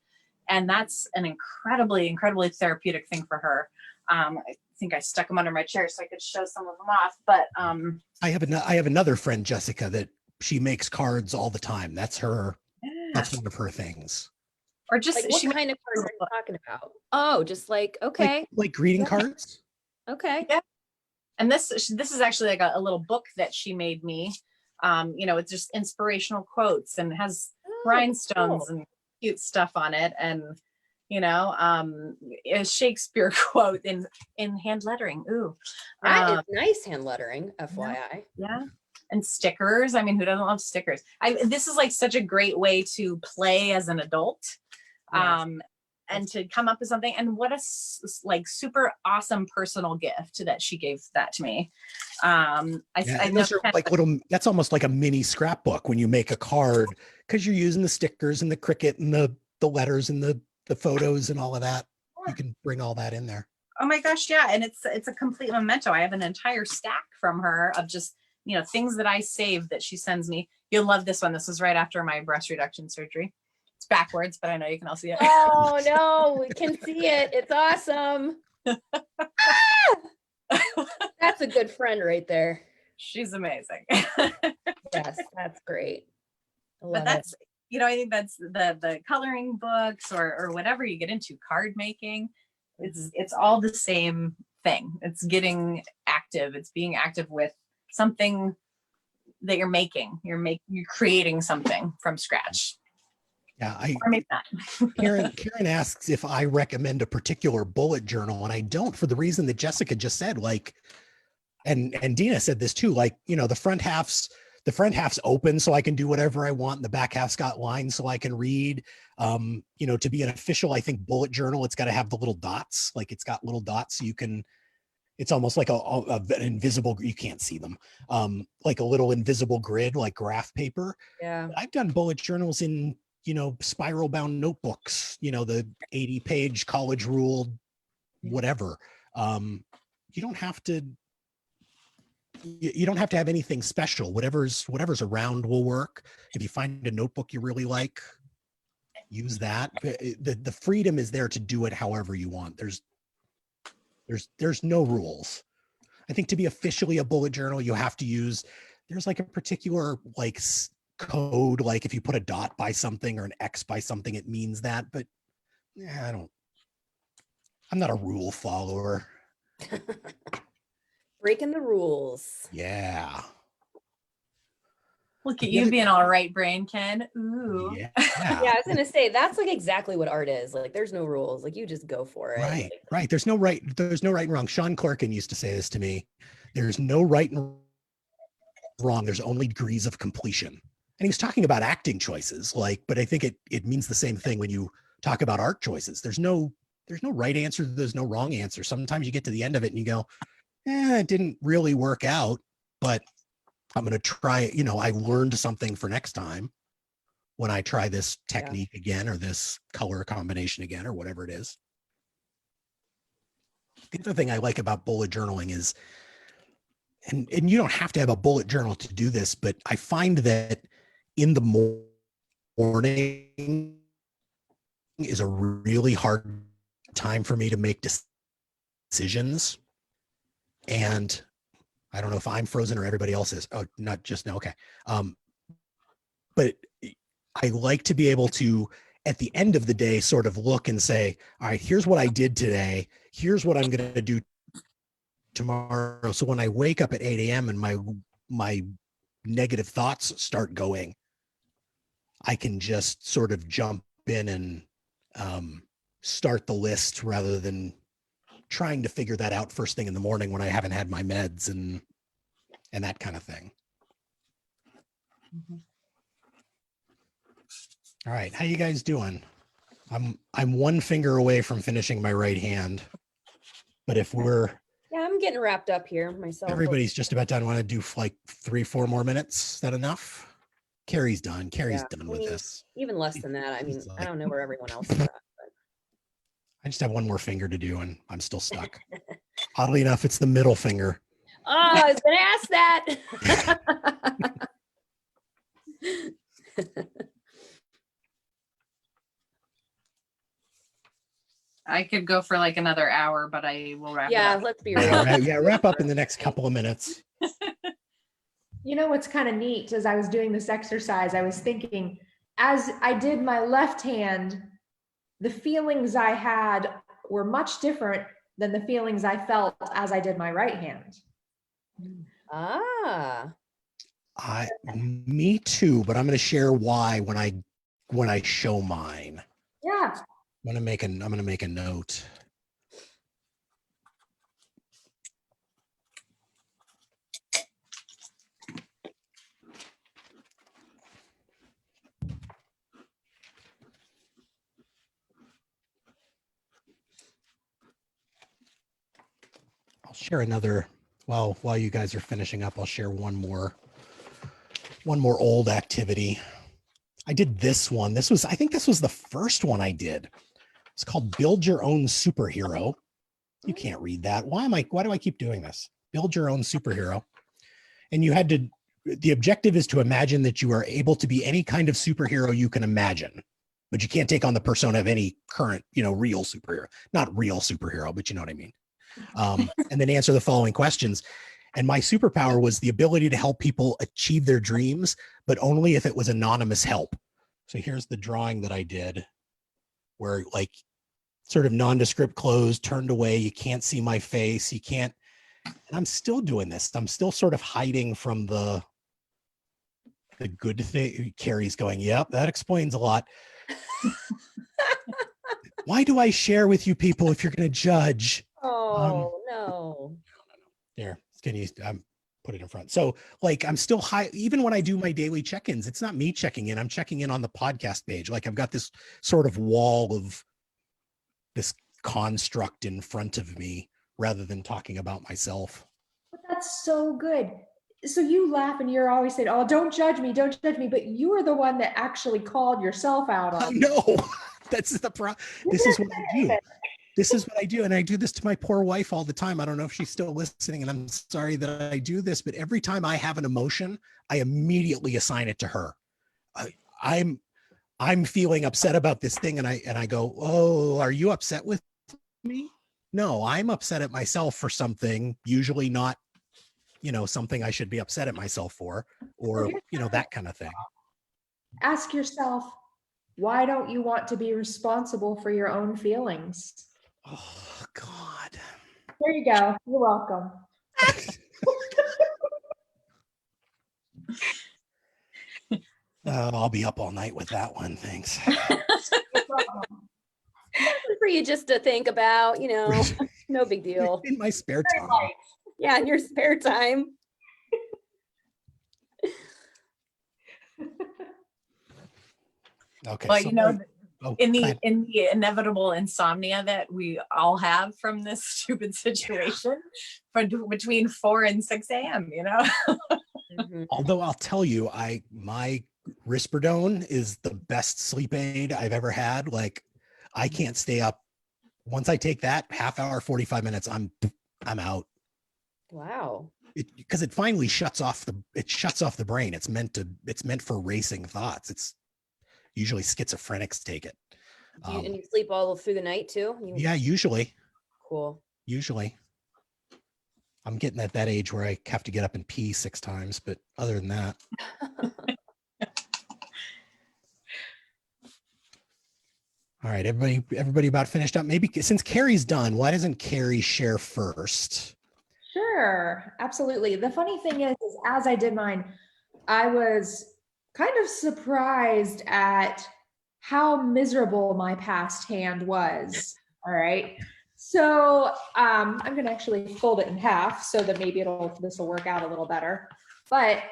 And that's an incredibly, incredibly therapeutic thing for her. I think I stuck them under my chair so I could show some of them off. But I have another friend, Jessica, that she makes cards all the time. That's her. Yeah. That's one of her things. Or just like, what kind of cards are you talking about? Oh, just like, okay, like greeting cards. Okay. Yeah. And this is actually like a little book that she made me. It's just inspirational quotes and has rhinestones and cute stuff on it. And, a Shakespeare quote in hand lettering. Ooh. That is nice hand lettering, FYI. Yeah. And stickers. I mean, who doesn't love stickers? This is like such a great way to play as an adult. Yes. And to come up with something, and what a like super awesome personal gift that she gave that to me. Those are like little, that's almost like a mini scrapbook when you make a card, because you're using the stickers and the Cricut and the letters and the photos and all of that. You can bring all that in there. Oh my gosh, yeah. And it's a complete memento. I have an entire stack from her of just, things that I saved that she sends me. You'll love this one. This was right after my breast reduction surgery. It's backwards, but I know you can all see it. Oh no, we can see it. It's awesome. That's a good friend right there. She's amazing. Yes, that's great. But that's, I think that's the coloring books or whatever you get into, card making. It's all the same thing. It's getting active. It's being active with something that you're making. You're creating something from scratch. Yeah, Karen asks if I recommend a particular bullet journal, and I don't, for the reason that Jessica just said. Like, and Dina said this too. Like, the front half's open, so I can do whatever I want. And the back half's got lines, so I can read. To be an official, I think bullet journal, it's got to have the little dots. Like, it's got little dots, so you can. It's almost like an invisible. You can't see them. Like a little invisible grid, like graph paper. Yeah, I've done bullet journals in spiral bound notebooks, the 80-page college ruled whatever. You don't have to have anything special. Whatever's around will work. If you find a notebook you really like, use that. The freedom is there to do it however you want. There's no rules. I think to be officially a bullet journal, you have to use, there's like a particular like code, like if you put a dot by something or an X by something, it means that. But I'm not a rule follower. Breaking the rules. Yeah. Look at you being all right brain, Ken. Ooh. Yeah. Yeah, I was gonna say that's like exactly what art is. Like there's no rules. Like you just go for it. Right, Like, right. There's no right and wrong. Sean Corkin used to say this to me. There's no right and wrong. There's only degrees of completion. And he was talking about acting choices, like, but I think it means the same thing when you talk about art choices. There's no right answer, there's no wrong answer. Sometimes you get to the end of it and you go, it didn't really work out, but I'm going to try it. I learned something for next time when I try this technique again, or this color combination again, or whatever it is. The other thing I like about bullet journaling is, and you don't have to have a bullet journal to do this, but I find that in the morning is a really hard time for me to make decisions. And I don't know if I'm frozen or everybody else is. Oh, not just now. Okay. But I like to be able to, at the end of the day, sort of look and say, all right, here's what I did today. Here's what I'm going to do tomorrow. So when I wake up at 8 a.m. and my negative thoughts start going, I can just sort of jump in and start the list rather than trying to figure that out first thing in the morning when I haven't had my meds and that kind of thing. Mm-hmm. All right, how you guys doing? I'm one finger away from finishing my right hand, but if I'm getting wrapped up here myself. Everybody's just about done. Want to do like 3-4 more minutes? Is that enough? Keri's done. Keri's done with this. Even less than that. I mean, I don't know where everyone else is at. But. I just have one more finger to do and I'm still stuck. Oddly enough, it's the middle finger. Oh, I was going to ask that. I could go for like another hour, but I will wrap it up. Let's be real. Wrap up in the next couple of minutes. What's kind of neat, as I was doing this exercise, I was thinking, as I did my left hand, the feelings I had were much different than the feelings I felt as I did my right hand. Me too, but I'm going to share why when I show mine. Yeah. I'm going to make a note. I'll share another while you guys are finishing up. I'll share one more old activity. I did this one. I think this was the first one I did. It's called Build Your Own Superhero. You can't read that. Why do I keep doing this? Build your own superhero. And the objective is to imagine that you are able to be any kind of superhero you can imagine, but you can't take on the persona of any current, real superhero. Not real superhero, but you know what I mean. And then answer the following questions. And my superpower was the ability to help people achieve their dreams, but only if it was anonymous help. So here's the drawing that I did where like sort of nondescript clothes, turned away. You can't see my face. You can't, and I'm still doing this. I'm still sort of hiding from the good thing. Keri's going, yep, that explains a lot. Why do I share with you people if you're going to judge? No. There, I'm put it in front. So like, I'm still high, even when I do my daily check-ins, it's not me checking in. I'm checking in on the podcast page. Like I've got this sort of wall of this construct in front of me rather than talking about myself. But that's so good. So you laugh and you're always saying, oh, don't judge me. But you are the one that actually called yourself out on. I know. That's the problem. This is what I do. This is what I do. And I do this to my poor wife all the time. I don't know if she's still listening, and I'm sorry that I do this, but every time I have an emotion, I immediately assign it to her. I'm feeling upset about this thing. And I go, oh, are you upset with me? No, I'm upset at myself for something, usually not, something I should be upset at myself for, or, that kind of thing. Ask yourself, why don't you want to be responsible for your own feelings? Oh, God. There you go. You're welcome. I'll be up all night with that one. Thanks. Nothing for you just to think about, no big deal. In my spare time. Yeah, in your spare time. Okay. Well, so in the inevitable insomnia that we all have from this stupid situation, between 4 and 6 a.m. Mhm. Although I'll tell you, my Risperidone is the best sleep aid I've ever had. Like, I can't stay up. Once I take that half hour, 45 minutes, I'm out. Wow. Because it finally shuts off the brain. It's meant for racing thoughts. It's usually schizophrenics take it. And you sleep all through the night too? Yeah, usually. Cool. Usually. I'm getting at that age where I have to get up and pee 6 times, but other than that. All right, everybody about finished up. Maybe since Keri's done, why doesn't Keri share first? Sure, absolutely. The funny thing is as I did mine, I was kind of surprised at how miserable my past hand was. All right. So I'm going to actually fold it in half so that maybe this will work out a little better. But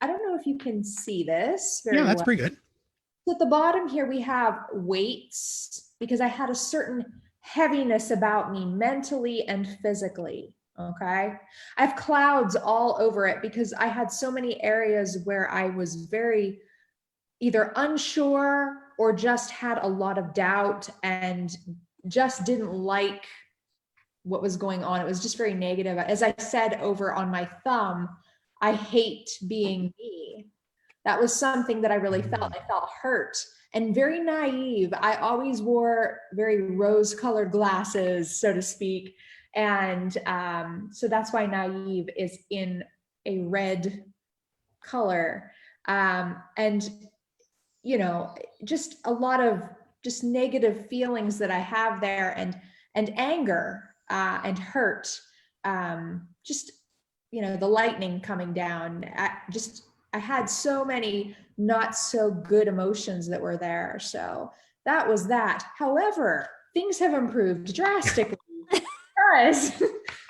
I don't know if you can see this very well. Yeah, that's pretty good. So at the bottom here, we have weights because I had a certain heaviness about me mentally and physically. Okay. I have clouds all over it because I had so many areas where I was very either unsure or just had a lot of doubt and just didn't like what was going on. It was just very negative. As I said over on my thumb, I hate being me. That was something that I really felt. I felt hurt and very naive. I always wore very rose-colored glasses, so to speak. And so that's why naive is in a red color. And, just a lot of just negative feelings that I have there and anger and hurt. Just, the lightning coming down. I had so many not so good emotions that were there. So that was that. However, things have improved drastically because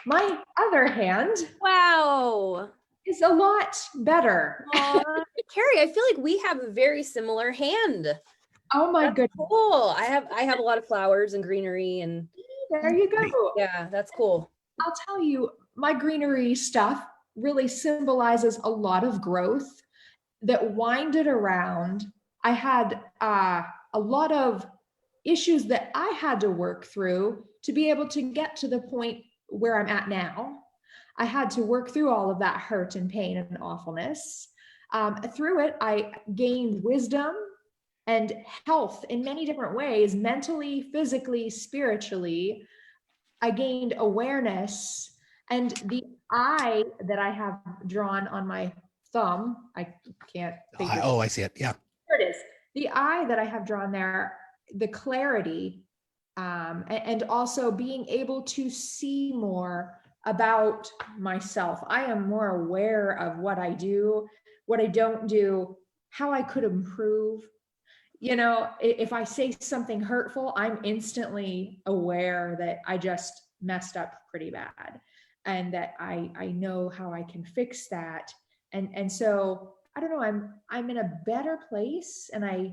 my other hand, wow, is a lot better. Keri, I feel like we have a very similar hand. Oh my goodness. Cool. I have a lot of flowers and greenery and there you go. Yeah, that's cool. I'll tell you, my greenery stuff really symbolizes a lot of growth that winded around. I had a lot of issues that I had to work through to be able to get to the point where I'm at now. I had to work through all of that hurt and pain and awfulness. Through it, I gained wisdom and health in many different ways, mentally, physically, spiritually. I gained awareness, and the eye that I have drawn on my thumb, I can't think of it. Oh, I see it. Yeah. There it is. The eye that I have drawn there, the clarity, and also being able to see more about myself. I am more aware of what I do, what I don't do, how I could improve. If I say something hurtful, I'm instantly aware that I just messed up pretty bad and that I know how I can fix that. And so I don't know, I'm in a better place and I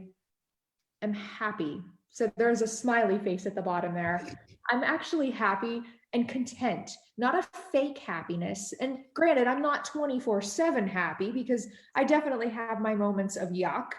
am happy. So there's a smiley face at the bottom there. I'm actually happy and content, not a fake happiness. And granted, I'm not 24/7 happy because I definitely have my moments of yuck.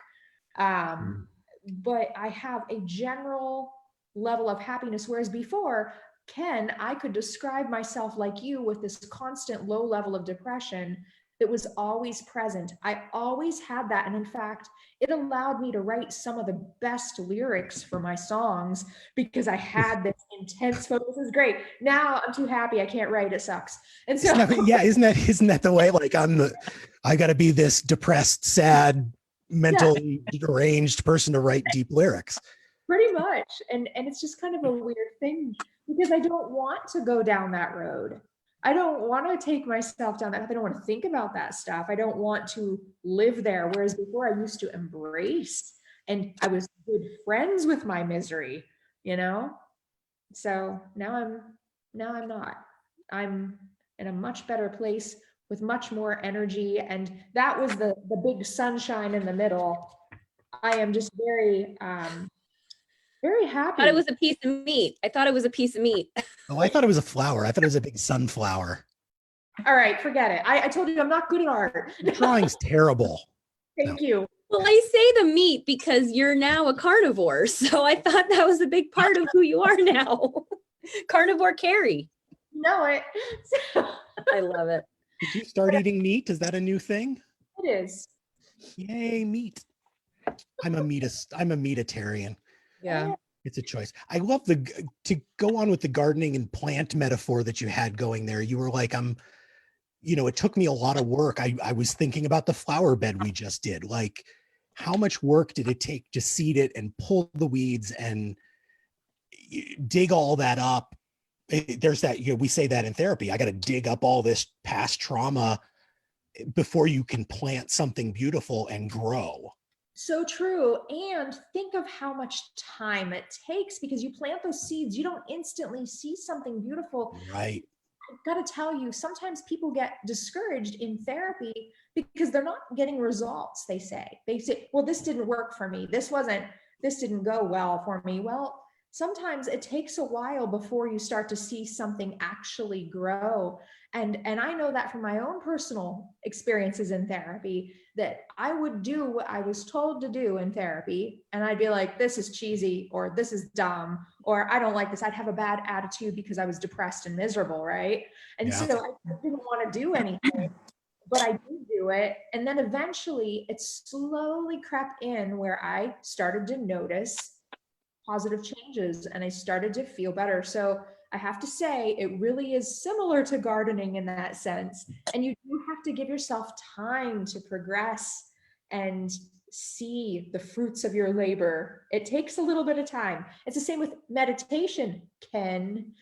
But I have a general level of happiness. Whereas before, Ken, I could describe myself like you with this constant low level of depression that was always present. I always had that. And in fact, it allowed me to write some of the best lyrics for my songs because I had this intense focus. This is great. Now I'm too happy. I can't write. It sucks. And so isn't that the way? Like I got to be this depressed, sad, mentally deranged person to write deep lyrics. Pretty much. And it's just kind of a weird thing because I don't want to go down that road. I don't want to take myself down that path. I don't want to think about that stuff. I don't want to live there. Whereas before I used to embrace, and I was good friends with my misery, you know? So now I'm not. I'm in a much better place with much more energy. And that was the big sunshine in the middle. I am just very, very happy. I thought it was a piece of meat. I thought it was a piece of meat. Oh, I thought it was a flower. I thought it was a big sunflower. All right, forget it. I told you I'm not good at art. The drawing's terrible. Thank you. Well, I say the meat because you're now a carnivore. So I thought that was a big part of who you are now. Carnivore Keri. Know it. I love it. Did you start eating meat? Is that a new thing? It is. Yay, meat. I'm a meatitarian. Yeah. It's a choice. I love to go on with the gardening and plant metaphor that you had going there. You were like, it took me a lot of work. I was thinking about the flower bed we just did. Like, how much work did it take to seed it and pull the weeds and dig all that up? There's that, we say that in therapy. I got to dig up all this past trauma before you can plant something beautiful and grow. So true. And think of how much time it takes, because you plant those seeds, you don't instantly see something beautiful. Right. I've got to tell you, sometimes people get discouraged in therapy because they're not getting results. They say, well, this didn't work for me. This didn't go well for me. Well, sometimes it takes a while before you start to see something actually grow. And I know that from my own personal experiences in therapy, that I would do what I was told to do in therapy. And I'd be like, this is cheesy, or this is dumb, or I don't like this. I'd have a bad attitude because I was depressed and miserable, right? And so I didn't want to do anything, but I did do it. And then eventually it slowly crept in where I started to notice positive changes and I started to feel better. So I have to say, it really is similar to gardening in that sense. And you do have to give yourself time to progress and see the fruits of your labor. It takes a little bit of time. It's the same with meditation, Ken.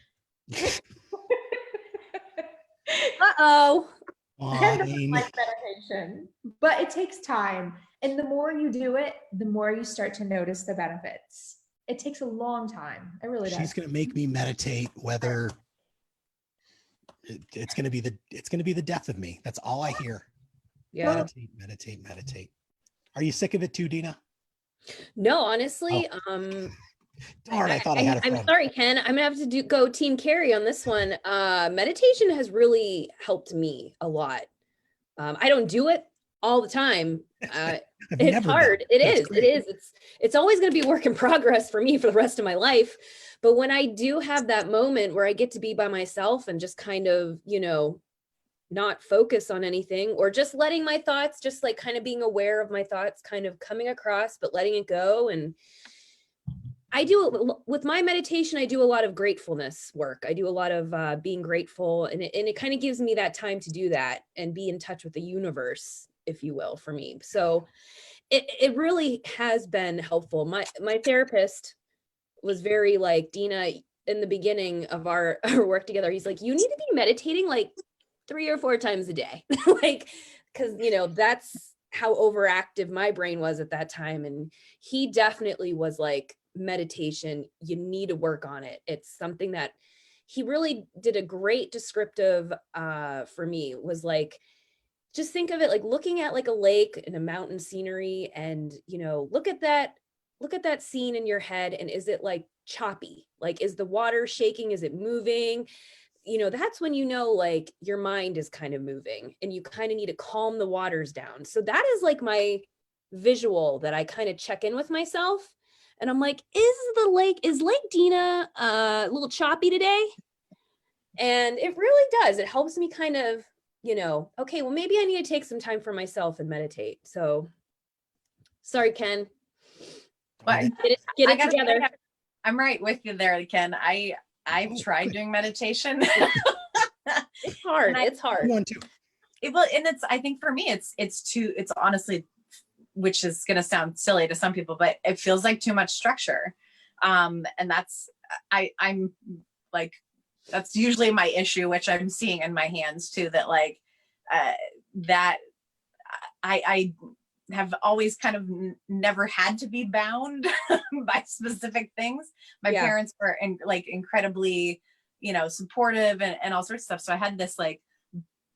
Uh-oh. Ken doesn't like meditation, but it takes time. And the more you do it, the more you start to notice the benefits. It takes a long time. It really does. She's going to make me meditate, whether it's going to be the death of me. That's all I hear. Yeah. Meditate. Are you sick of it too, Dina? No, honestly, Darn, I thought I had a friend. I'm sorry, Ken. I'm gonna have to go Team Keri on this one. Meditation has really helped me a lot. I don't do it all the time. It's hard. It is. It's always going to be a work in progress for me for the rest of my life. But when I do have that moment where I get to be by myself and just kind of, not focus on anything, or just letting my thoughts, just like kind of being aware of my thoughts kind of coming across, but letting it go. And I do, with my meditation, I do a lot of gratefulness work. I do a lot of being grateful, and it kind of gives me that time to do that and be in touch with the universe, if you will, for me. So it really has been helpful. My therapist was very like, Dina, in the beginning of our work together, he's like, you need to be meditating like 3 or 4 times a day. Like, because, that's how overactive my brain was at that time. And he definitely was like, meditation, you need to work on it. It's something that he really did a great descriptive for me, was like, just think of it like looking at like a lake and a mountain scenery, and look at that scene in your head, and is it like choppy? Like, is the water shaking? Is it moving? That's when like your mind is kind of moving, and you kind of need to calm the waters down. So that is like my visual that I kind of check in with myself, and I'm like, is Lake Dina a little choppy today? And it really does. It helps me kind of, okay, well, maybe I need to take some time for myself and meditate. So sorry, Ken. Well, get it together. Say, I'm right with you there, Ken. I've tried doing meditation. It's hard. It's hard. I think for me, it's honestly, which is going to sound silly to some people, but it feels like too much structure. And that's, I'm like that's usually my issue, which I'm seeing in my hands too, that like, that I have always kind of never had to be bound by specific things. My parents were like incredibly, you know, supportive and all sorts of stuff. So I had this like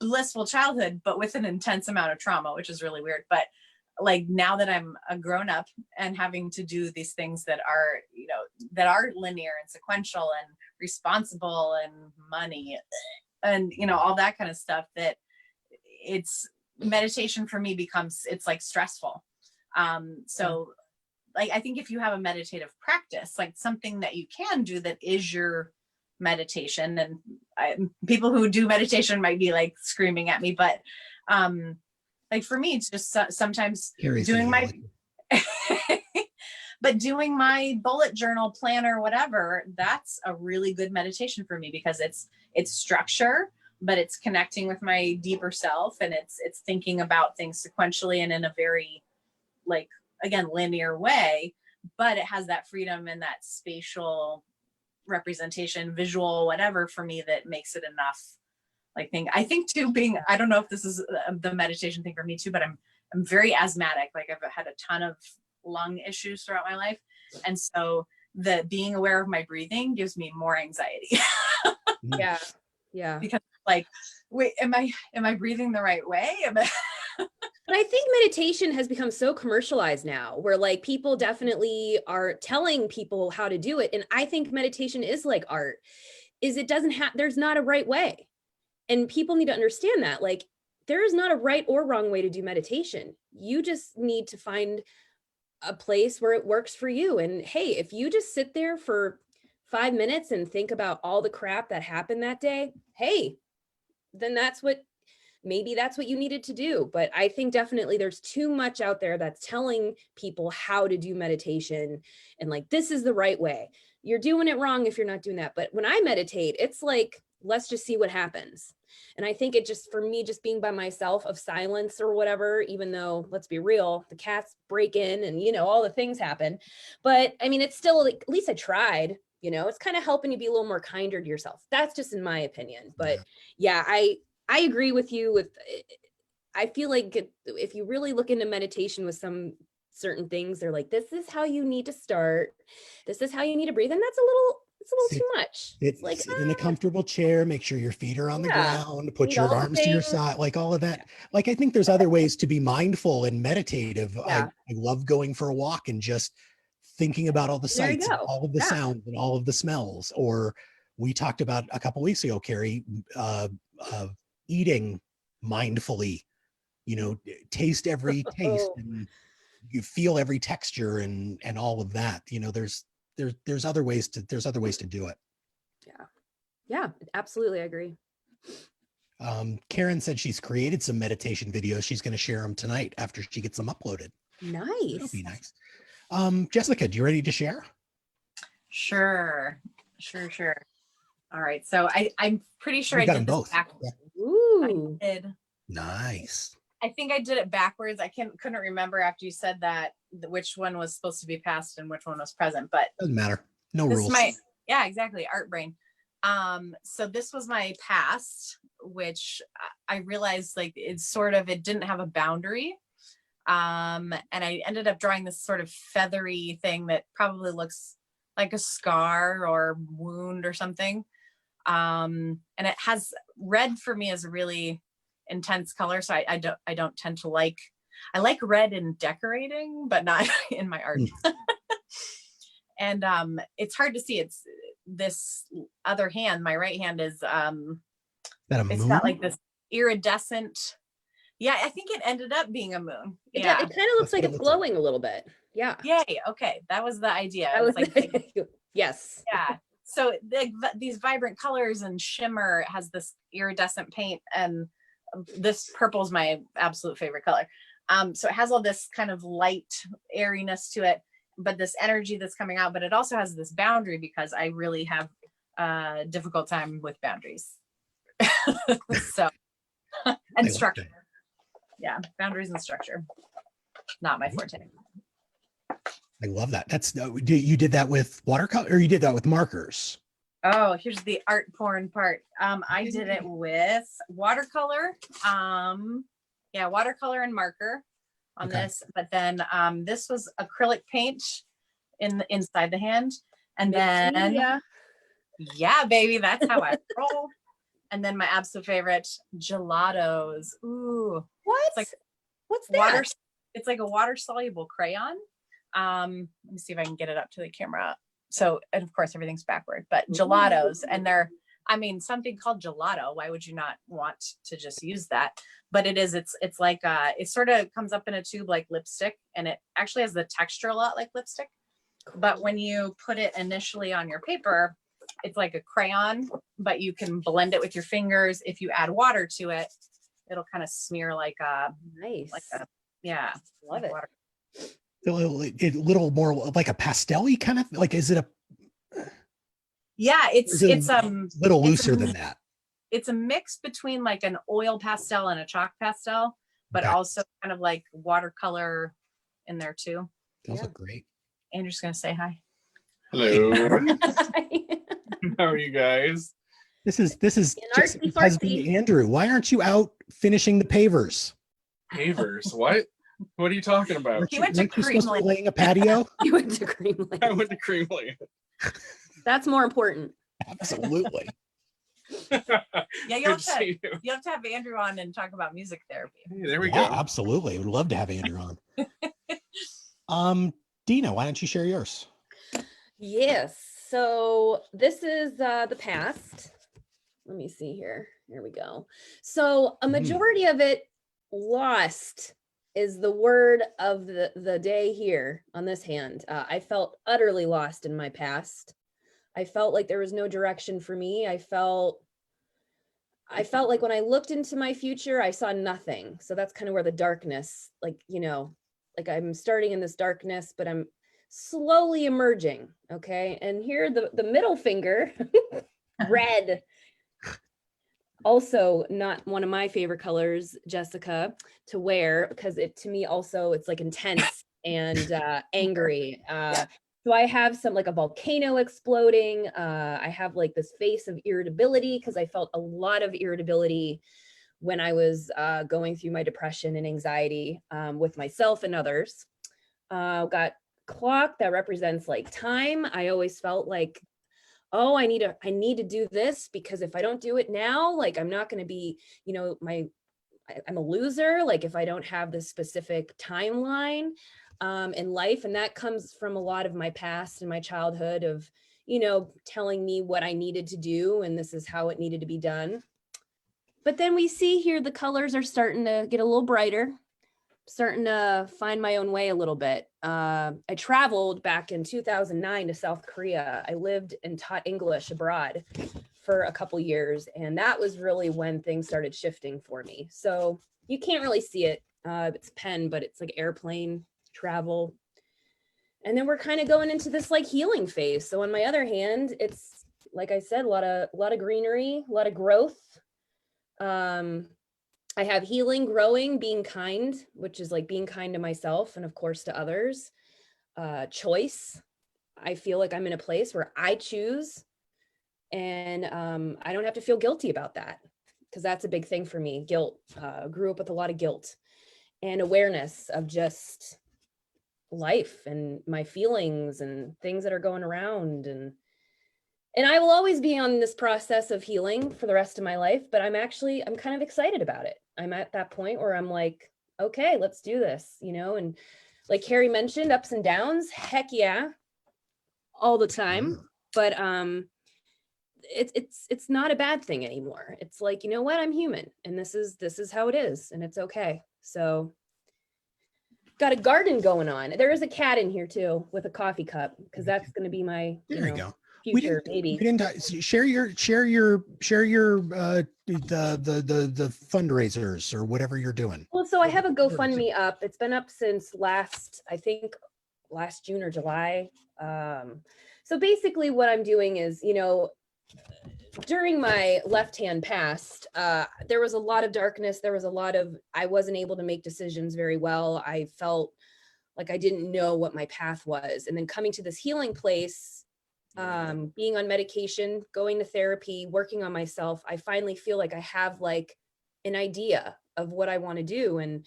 blissful childhood, but with an intense amount of trauma, which is really weird. But like now that I'm a grown up and having to do these things that are, you know, that are linear and sequential and responsible and money and, you know, all that kind of stuff, that it's meditation for me becomes, it's like stressful. So like, I think if you have a meditative practice, like something that you can do that is your meditation, and people who do meditation might be like screaming at me, but like for me, it's just sometimes doing my, but doing my bullet journal planner, whatever, that's a really good meditation for me because it's structure, but it's connecting with my deeper self, and it's thinking about things sequentially and in a very, like, again, linear way, but it has that freedom and that spatial representation, visual, whatever, for me, that makes it enough. Like I think too, being, I don't know if this is the meditation thing for me too, but I'm very asthmatic. Like I've had a ton of lung issues throughout my life. And so the being aware of my breathing gives me more anxiety. Yeah. Yeah. Because like, wait, am I breathing the right way? But I think meditation has become so commercialized now, where like people definitely are telling people how to do it. And I think meditation is like art, is it doesn't have, there's not a right way. And people need to understand that, like, there is not a right or wrong way to do meditation. You just need to find a place where it works for you. And hey, if you just sit there for 5 minutes and think about all the crap that happened that day, hey, then maybe that's what you needed to do. But I think definitely there's too much out there that's telling people how to do meditation and like, this is the right way. You're doing it wrong if you're not doing that. But when I meditate, it's like, let's just see what happens. And I think it just, for me, just being by myself of silence or whatever, even though, let's be real, the cats break in and, you know, all the things happen. But I mean, it's still like, at least I tried, you know, it's kind of helping you be a little more kinder to yourself. That's just in my opinion. But yeah, I agree with you with, I feel like if you really look into meditation with some certain things, they're like, this is how you need to start. This is how you need to breathe. And that's it's a little too much. It's like, sit in a comfortable chair, make sure your feet are on the ground, put your arms to your side, like all of that. Yeah. Like, I think there's other ways to be mindful and meditative. Yeah. I love going for a walk and just thinking about all the sights, and all of the sounds and all of the smells. Or we talked about a couple weeks ago, Keri, eating mindfully, you know, taste every taste and you feel every texture and all of that. You know, there's other ways to do it. Yeah, absolutely. I agree. Karen said she's created some meditation videos. She's going to share them tonight after she gets them uploaded. Nice. That'll be nice. Jessica, do you ready to share? Sure. All right. So I'm pretty sure I did this both. Backwards. Yeah. Ooh. I did. Nice. I think I did it backwards. I couldn't remember after you said that which one was supposed to be past and which one was present, but doesn't matter. No rules. Yeah, exactly. Art brain. So this was my past, which I realized like it didn't have a boundary. And I ended up drawing this sort of feathery thing that probably looks like a scar or wound or something. And it has red for me as a really intense color. So I don't tend to like red in decorating, but not in my art. And it's hard to see. It's this other hand, my right hand is it's got like this iridescent. Yeah, I think it ended up being a moon. Yeah. It kind of looks like it's glowing a little bit. Yeah. Yay. Okay. That was the idea. That was like yes. Yeah. So these vibrant colors and shimmer, it has this iridescent paint, and this purple is my absolute favorite color. So it has all this kind of light airiness to it, but this energy that's coming out, but it also has this boundary because I really have a difficult time with boundaries. So, and structure. Yeah. Boundaries and structure. Not my forte. I love that. You did that with watercolor, or you did that with markers? Oh, here's the art porn part. I did it with watercolor. Yeah, watercolor and marker on this. But then this was acrylic paint inside the hand. And then yeah, baby, that's how I roll. And then my absolute favorite, gelatos. Ooh. What? What's that? It's like a water soluble crayon. Let me see if I can get it up to the camera. So, and of course everything's backward, but gelatos, and they're, I mean, something called gelato. Why would you not want to just use that? But it's like, it sort of comes up in a tube like lipstick, and it actually has the texture a lot like lipstick. But when you put it initially on your paper, it's like a crayon, but you can blend it with your fingers. If you add water to it, it'll kind of smear like a, nice. Like a, yeah. Love it. Water. A little more like a pastel-y kind of, like, is it a, yeah, it's a little looser than that. It's a mix between like an oil pastel and a chalk pastel, but also kind of like watercolor in there too. Those look great. Andrew's gonna say hi. Hello. How are you guys? This is Jessica's husband, Andrew. Why aren't you out finishing the pavers? Pavers? What? What are you talking about? He went to Creamland. Laying a patio? You went to Creamland. I went to Creamland. That's more important. Absolutely. Yeah, you have to have Andrew on and talk about music therapy. Hey, there we go. Absolutely. Would love to have Andrew on. Dina, why don't you share yours? Yes. So this is the past. Let me see here. Here we go. So a majority of it, lost, is the word of the day here on this hand. I felt utterly lost in my past. I felt like there was no direction for me. I felt like when I looked into my future, I saw nothing. So that's kind of where the darkness, like, you know, like I'm starting in this darkness, but I'm slowly emerging. Okay. And here the middle finger, red, also not one of my favorite colors, Jessica, to wear, because to me also it's like intense and angry. So I have some, like a volcano exploding. I have like this face of irritability because I felt a lot of irritability when I was going through my depression and anxiety with myself and others. Got clock that represents like time. I always felt like, oh, I need to do this, because if I don't do it now, like I'm not going to be, you know, I'm a loser. Like if I don't have this specific timeline in life. And that comes from a lot of my past and my childhood of, you know, telling me what I needed to do and this is how it needed to be done. But then we see here the colors are starting to get a little brighter, starting to find my own way a little bit. I traveled back in 2009 to South Korea. I lived and taught English abroad for a couple years, and that was really when things started shifting for me. So you can't really see it. It's pen, but it's like airplane travel. And then we're kind of going into this like healing phase. So on my other hand, it's like I said, a lot of greenery, a lot of growth. I have healing, growing, being kind, which is like being kind to myself and of course to others. Choice. I feel like I'm in a place where I choose, and I don't have to feel guilty about that, because that's a big thing for me. Guilt. Grew up with a lot of guilt and awareness of just life and my feelings and things that are going around. And I will always be on this process of healing for the rest of my life, but I'm kind of excited about it. I'm at that point where I'm like, okay, let's do this, you know? And like Keri mentioned, ups and downs, heck yeah, all the time. But it's not a bad thing anymore. It's like, you know what, I'm human, and this is how it is, and it's okay. So got a garden going on. There is a cat in here too with a coffee cup, because that's going to be my future baby. We didn't share your the fundraisers or whatever you're doing. Well, so I have a GoFundMe up. It's been up since last June or July. So basically what I'm doing is, you know, during my left-hand past, there was a lot of darkness. There was a lot of, I wasn't able to make decisions very well. I felt like I didn't know what my path was. And then coming to this healing place being on medication, going to therapy, working on myself, I finally feel like I have like an idea of what I want to do. And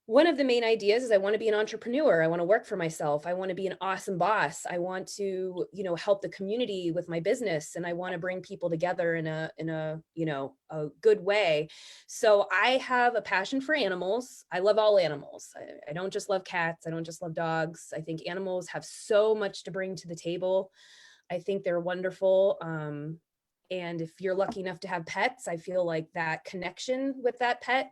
one of the main ideas is I want to be an entrepreneur. I want to work for myself. I want to be an awesome boss. I want to, help the community with my business, and I want to bring people together in a a good way. So I have a passion for animals. I love all animals. I don't just love cats. I don't just love dogs. I think animals have so much to bring to the table. I think they're wonderful. And if you're lucky enough to have pets, I feel like that connection with that pet,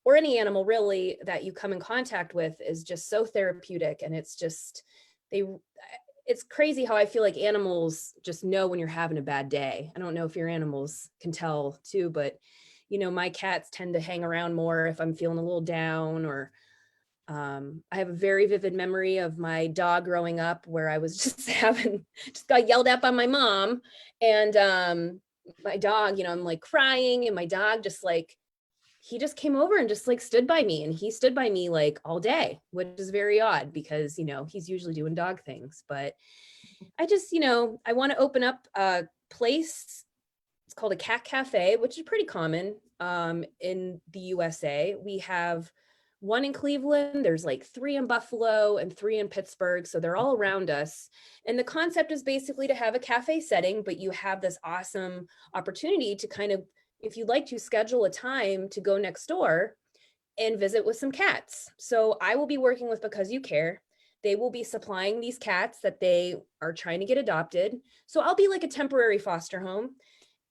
or any animal really that you come in contact with, is just so therapeutic. And it's just, it's crazy how I feel like animals just know when you're having a bad day. I don't know if your animals can tell too, but my cats tend to hang around more if I'm feeling a little down. Or I have a very vivid memory of my dog growing up where I was just got yelled at by my mom, and my dog, I'm like crying, and my dog just like, he just came over and just like stood by me, and he stood by me like all day, which is very odd because, he's usually doing dog things. But I just, I want to open up a place. It's called a cat cafe, which is pretty common in the USA. We have one in Cleveland, there's like 3 in Buffalo and 3 in Pittsburgh. So they're all around us. And the concept is basically to have a cafe setting, but you have this awesome opportunity to kind of, if you'd like to, schedule a time to go next door and visit with some cats. So I will be working with Because You Care. They will be supplying these cats that they are trying to get adopted. So I'll be like a temporary foster home,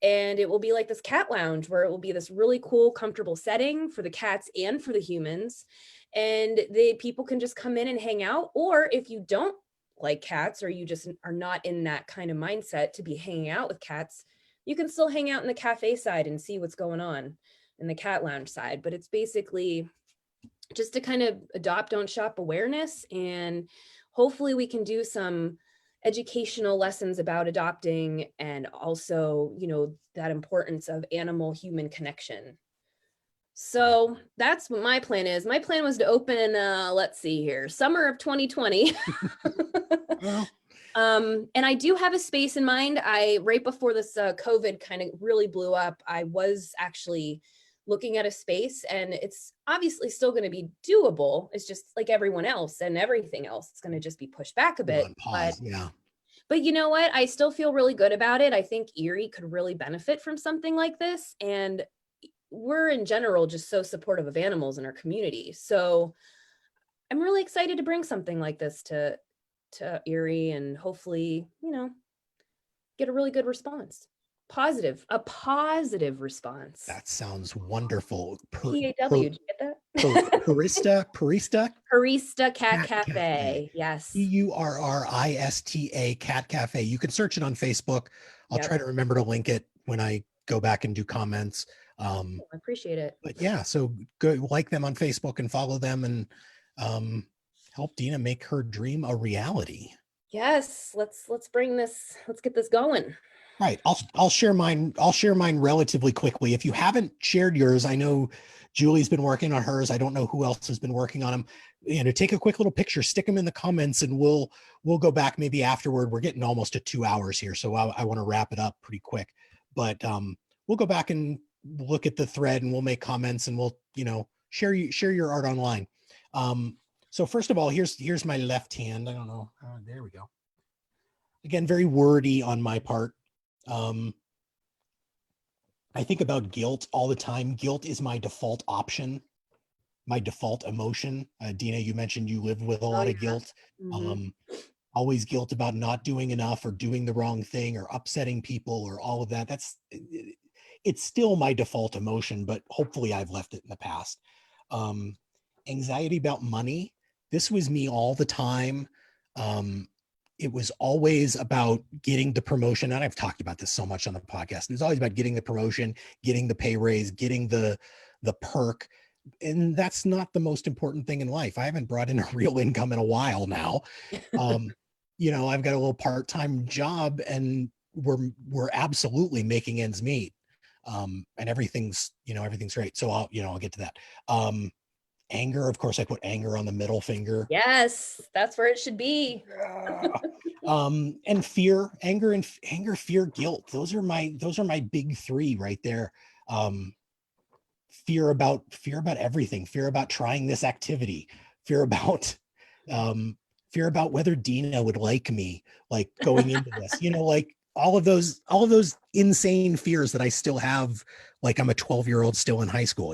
and it will be like this cat lounge where it will be this really cool, comfortable setting for the cats and for the humans. And the people can just come in and hang out. Or if you don't like cats, or you just are not in that kind of mindset to be hanging out with cats, you can still hang out in the cafe side and see what's going on in the cat lounge side. But it's basically just to kind of adopt, don't shop awareness. And hopefully we can do some educational lessons about adopting, and also, that importance of animal human connection. So that's what my plan is. My plan was to open, let's see here, summer of 2020. Well, and I do have a space in mind. Right before this COVID kind of really blew up, I was actually looking at a space, and it's obviously still going to be doable. It's just like everyone else and everything else, it's going to just be pushed back a bit. on pause, yeah. But you know what? I still feel really good about it. I think Erie could really benefit from something like this. And we're in general just so supportive of animals in our community. So I'm really excited to bring something like this to Erie, and hopefully, get a really good response. A positive response. That sounds wonderful. PAW, did you get that? Parista Cat Cafe. Yes. PURRISTA Cat Cafe. You can search it on Facebook. I'll try to remember to link it when I go back and do comments. I appreciate it. But yeah, so go like them on Facebook and follow them, and help Dina make her dream a reality. Yes, let's get this going. Right. I'll share mine. I'll share mine relatively quickly. If you haven't shared yours, I know Julie's been working on hers. I don't know who else has been working on them. Take a quick little picture, stick them in the comments, and we'll go back maybe afterward. We're getting almost to 2 hours here, so I want to wrap it up pretty quick. But we'll go back and look at the thread, and we'll make comments, and we'll share your art online. So first of all, here's my left hand. I don't know. There we go. Again, very wordy on my part. I think about guilt all the time. Guilt is my default option, my default emotion. Dina, you mentioned you live with a lot of guilt. Mm-hmm. Always guilt about not doing enough, or doing the wrong thing, or upsetting people, or all of that. It's still my default emotion, but hopefully I've left it in the past. Anxiety about money. This was me all the time. It was always about getting the promotion. And I've talked about this so much on the podcast. It was always about getting the promotion, getting the pay raise, getting the perk. And that's not the most important thing in life. I haven't brought in a real income in a while now. I've got a little part-time job, and we're absolutely making ends meet. And everything's great. So I'll get to that. Anger, of course, I put anger on the middle finger. Yes, that's where it should be. And fear, anger, fear, guilt. Those are my big three right there. Fear about everything, fear about trying this activity, fear about whether Dina would like me, like going into this, like all of those insane fears that I still have, like I'm a 12-year-old still in high school,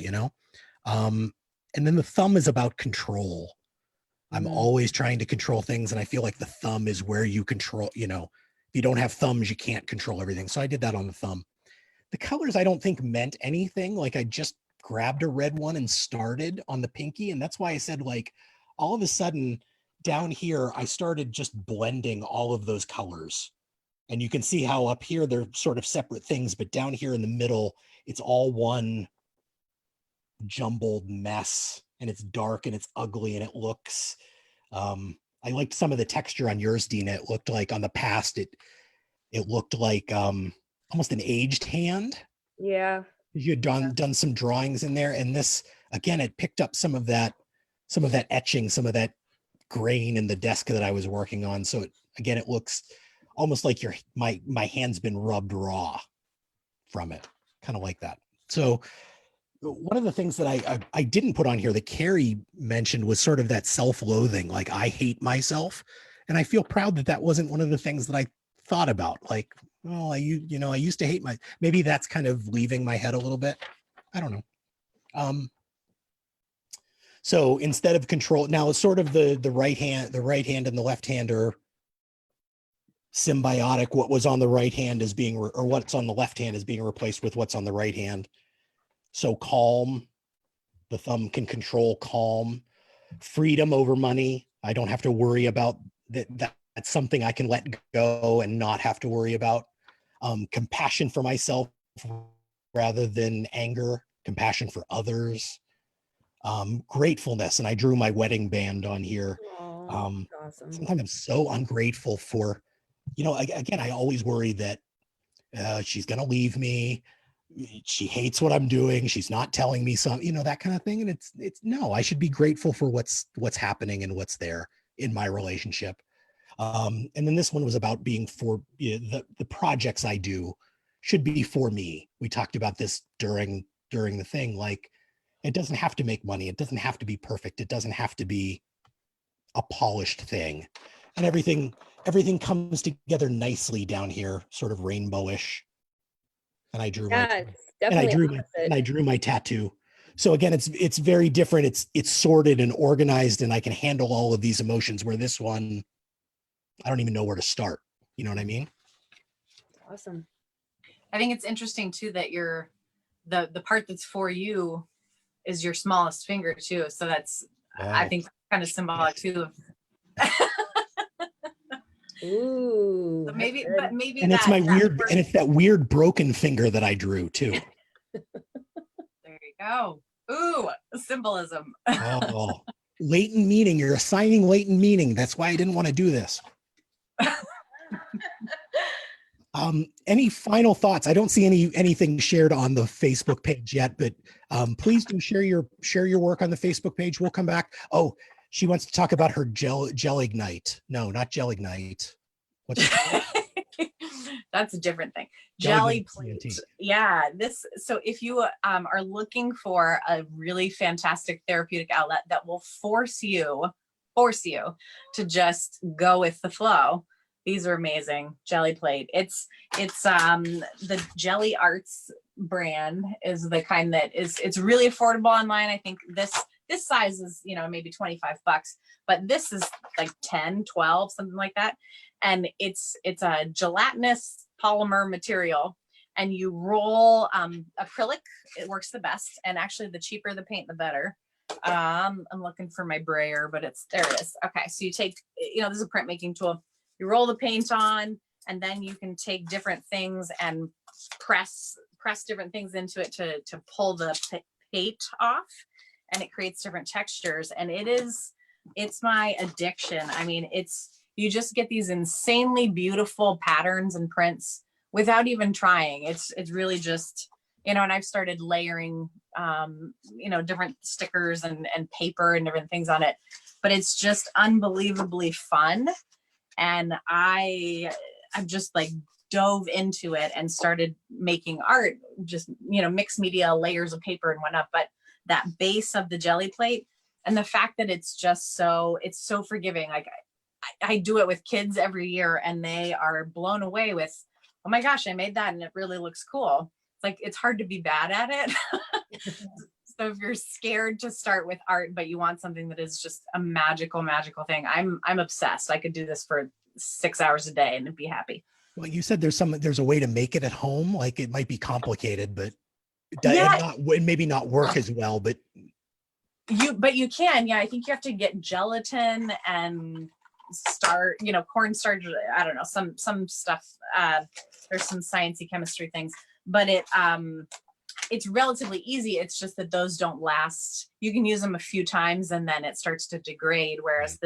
and then the thumb is about control. I'm always trying to control things, and I feel like the thumb is where you control, if you don't have thumbs, you can't control everything. So I did that on the thumb. The colors I don't think meant anything. Like I just grabbed a red one and started on the pinky. And that's why I said, like, all of a sudden down here, I started just blending all of those colors. And you can see how up here, they're sort of separate things, but down here in the middle, it's all one jumbled mess, and it's dark and it's ugly and it looks, I liked some of the texture on yours, Dina. It looked like on the past, it looked like almost an aged hand. Yeah. You had done some drawings in there, and this, again, it picked up some of that etching, some of that grain in the desk that I was working on. So it looks almost like my hand's been rubbed raw from it, kind of like that. So one of the things that I didn't put on here that Keri mentioned was sort of that self-loathing, like I hate myself. And I feel proud that wasn't one of the things that I thought about. Like, well, I used to hate maybe that's kind of leaving my head a little bit. I don't know. So instead of control, now it's sort of the right hand and the left hand are symbiotic. What was on the right hand is being, or what's on the left hand is being replaced with what's on the right hand. So calm, the thumb can control calm, freedom over money. I don't have to worry about that. That's something I can let go and not have to worry about. Compassion for myself rather than anger, compassion for others. Gratefulness, and I drew my wedding band on here. Awesome. Sometimes I'm so ungrateful for, again, I always worry that she's gonna leave me. She hates what I'm doing. She's not telling me something, that kind of thing. And it's no, I should be grateful for what's happening and what's there in my relationship. And then this one was about being for the projects I do should be for me. We talked about this during the thing. Like, it doesn't have to make money. It doesn't have to be perfect. It doesn't have to be a polished thing. And everything comes together nicely down here, sort of rainbowish. And I drew I drew my tattoo. So again, it's very different. It's sorted and organized, and I can handle all of these emotions, where this one, I don't even know where to start. You know what I mean? Awesome. I think it's interesting too that the part that's for you is your smallest finger too. So that's, I think, kind of symbolic too. Ooh. So maybe, and it's it's that weird broken finger that I drew too. There you go. Ooh, symbolism. Oh, latent meaning. You're assigning latent meaning. That's why I didn't want to do this. Any final thoughts? I don't see anything shared on the Facebook page yet, but please do share your work on the Facebook page. We'll come back. Oh, she wants to talk about her Gelignite. No, not Gelignite. What's it? That's a different thing. Jelly plate. Yeah. So if you are looking for a really fantastic therapeutic outlet that will force you to just go with the flow, these are amazing. Jelly plate. It's the Jelly Arts brand is the kind that it's really affordable online. I think this size is, maybe $25, but this is like 10, 12, something like that. And it's a gelatinous polymer material, and you roll acrylic. It works the best. And actually, the cheaper the paint, the better. I'm looking for my brayer, but there it is. Okay. So you take, this is a printmaking tool. You roll the paint on, and then you can take different things and press different things into it to pull the paint off, and it creates different textures. And it's my addiction. I mean, you just get these insanely beautiful patterns and prints without even trying. It's really just, and I've started layering different stickers and paper and different things on it. But it's just unbelievably fun. And I've just like dove into it and started making art, just, mixed media, layers of paper and whatnot. But that base of the jelly plate and the fact that it's so forgiving. Like I do it with kids every year and they are blown away with, oh my gosh, I made that and it really looks cool. It's like, it's hard to be bad at it. So if you're scared to start with art, but you want something that is just a magical thing, I'm obsessed. I could do this for 6 hours a day and be happy. Well, you said there's a way to make it at home. Like it might be complicated, but maybe not work as well, but you can. Yeah, I think you have to get gelatin and cornstarch. I don't know, some stuff. There's some sciencey chemistry things, but it's relatively easy. It's just that those don't last. You can use them a few times and then it starts to degrade. Whereas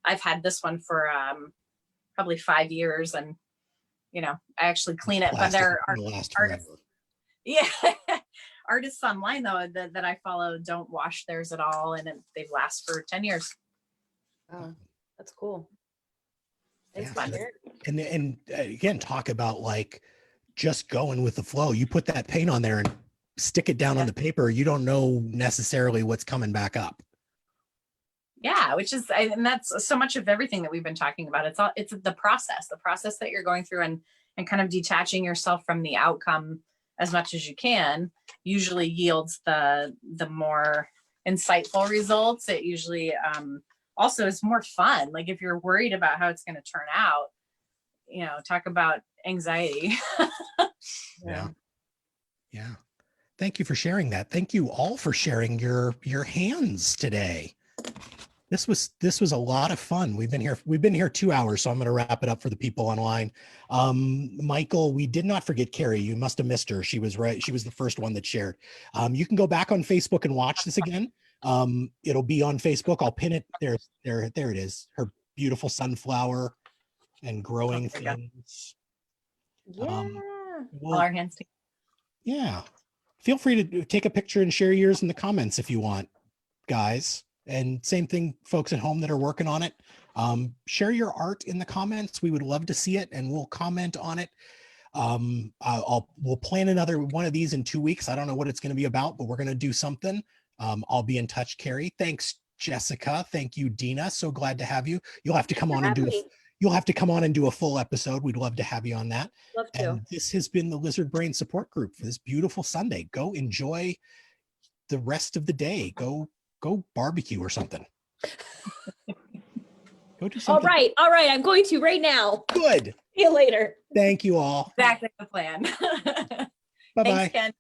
I've had this one for probably 5 years, and I actually clean it. But there are artists, artists online though that I follow don't wash theirs at all, and they last for 10 years. Oh, that's cool. Thanks, yeah. And again, talk about like just going with the flow. You put that paint on there and stick it down on the paper. You don't know necessarily what's coming back up. Yeah, and that's so much of everything that we've been talking about. It's the process that you're going through, and kind of detaching yourself from the outcome as much as you can usually yields the more insightful results. It usually also is more fun. Like if you're worried about how it's going to turn out, talk about anxiety. Yeah. Thank you for sharing that. Thank you all for sharing your hands today. This was a lot of fun. We've been here 2 hours, so I'm going to wrap it up for the people online. Michael, we did not forget Keri. You must have missed her. She was right. She was the first one that shared. You can go back on Facebook and watch this again. It'll be on Facebook. I'll pin it there. There it is. Her beautiful sunflower and growing things. Yeah. All our hands together. Yeah. Feel free to take a picture and share yours in the comments if you want, guys. And same thing, folks at home that are working on it. Share your art in the comments. We would love to see it, and we'll comment on it. We'll plan another one of these in 2 weeks. I don't know what it's going to be about, but we're going to do something. I'll be in touch, Keri. Thanks, Jessica. Thank you, Dina. So glad to have you. You'll have to come on and do a full episode. We'd love to have you on that. Love to. And this has been the Lizard Brain Support Group for this beautiful Sunday. Go enjoy the rest of the day. Go barbecue or something. Go do something. All right. I'm going to right now. Good. See you later. Thank you all. Exactly the plan. Bye-bye. Thanks, Ken.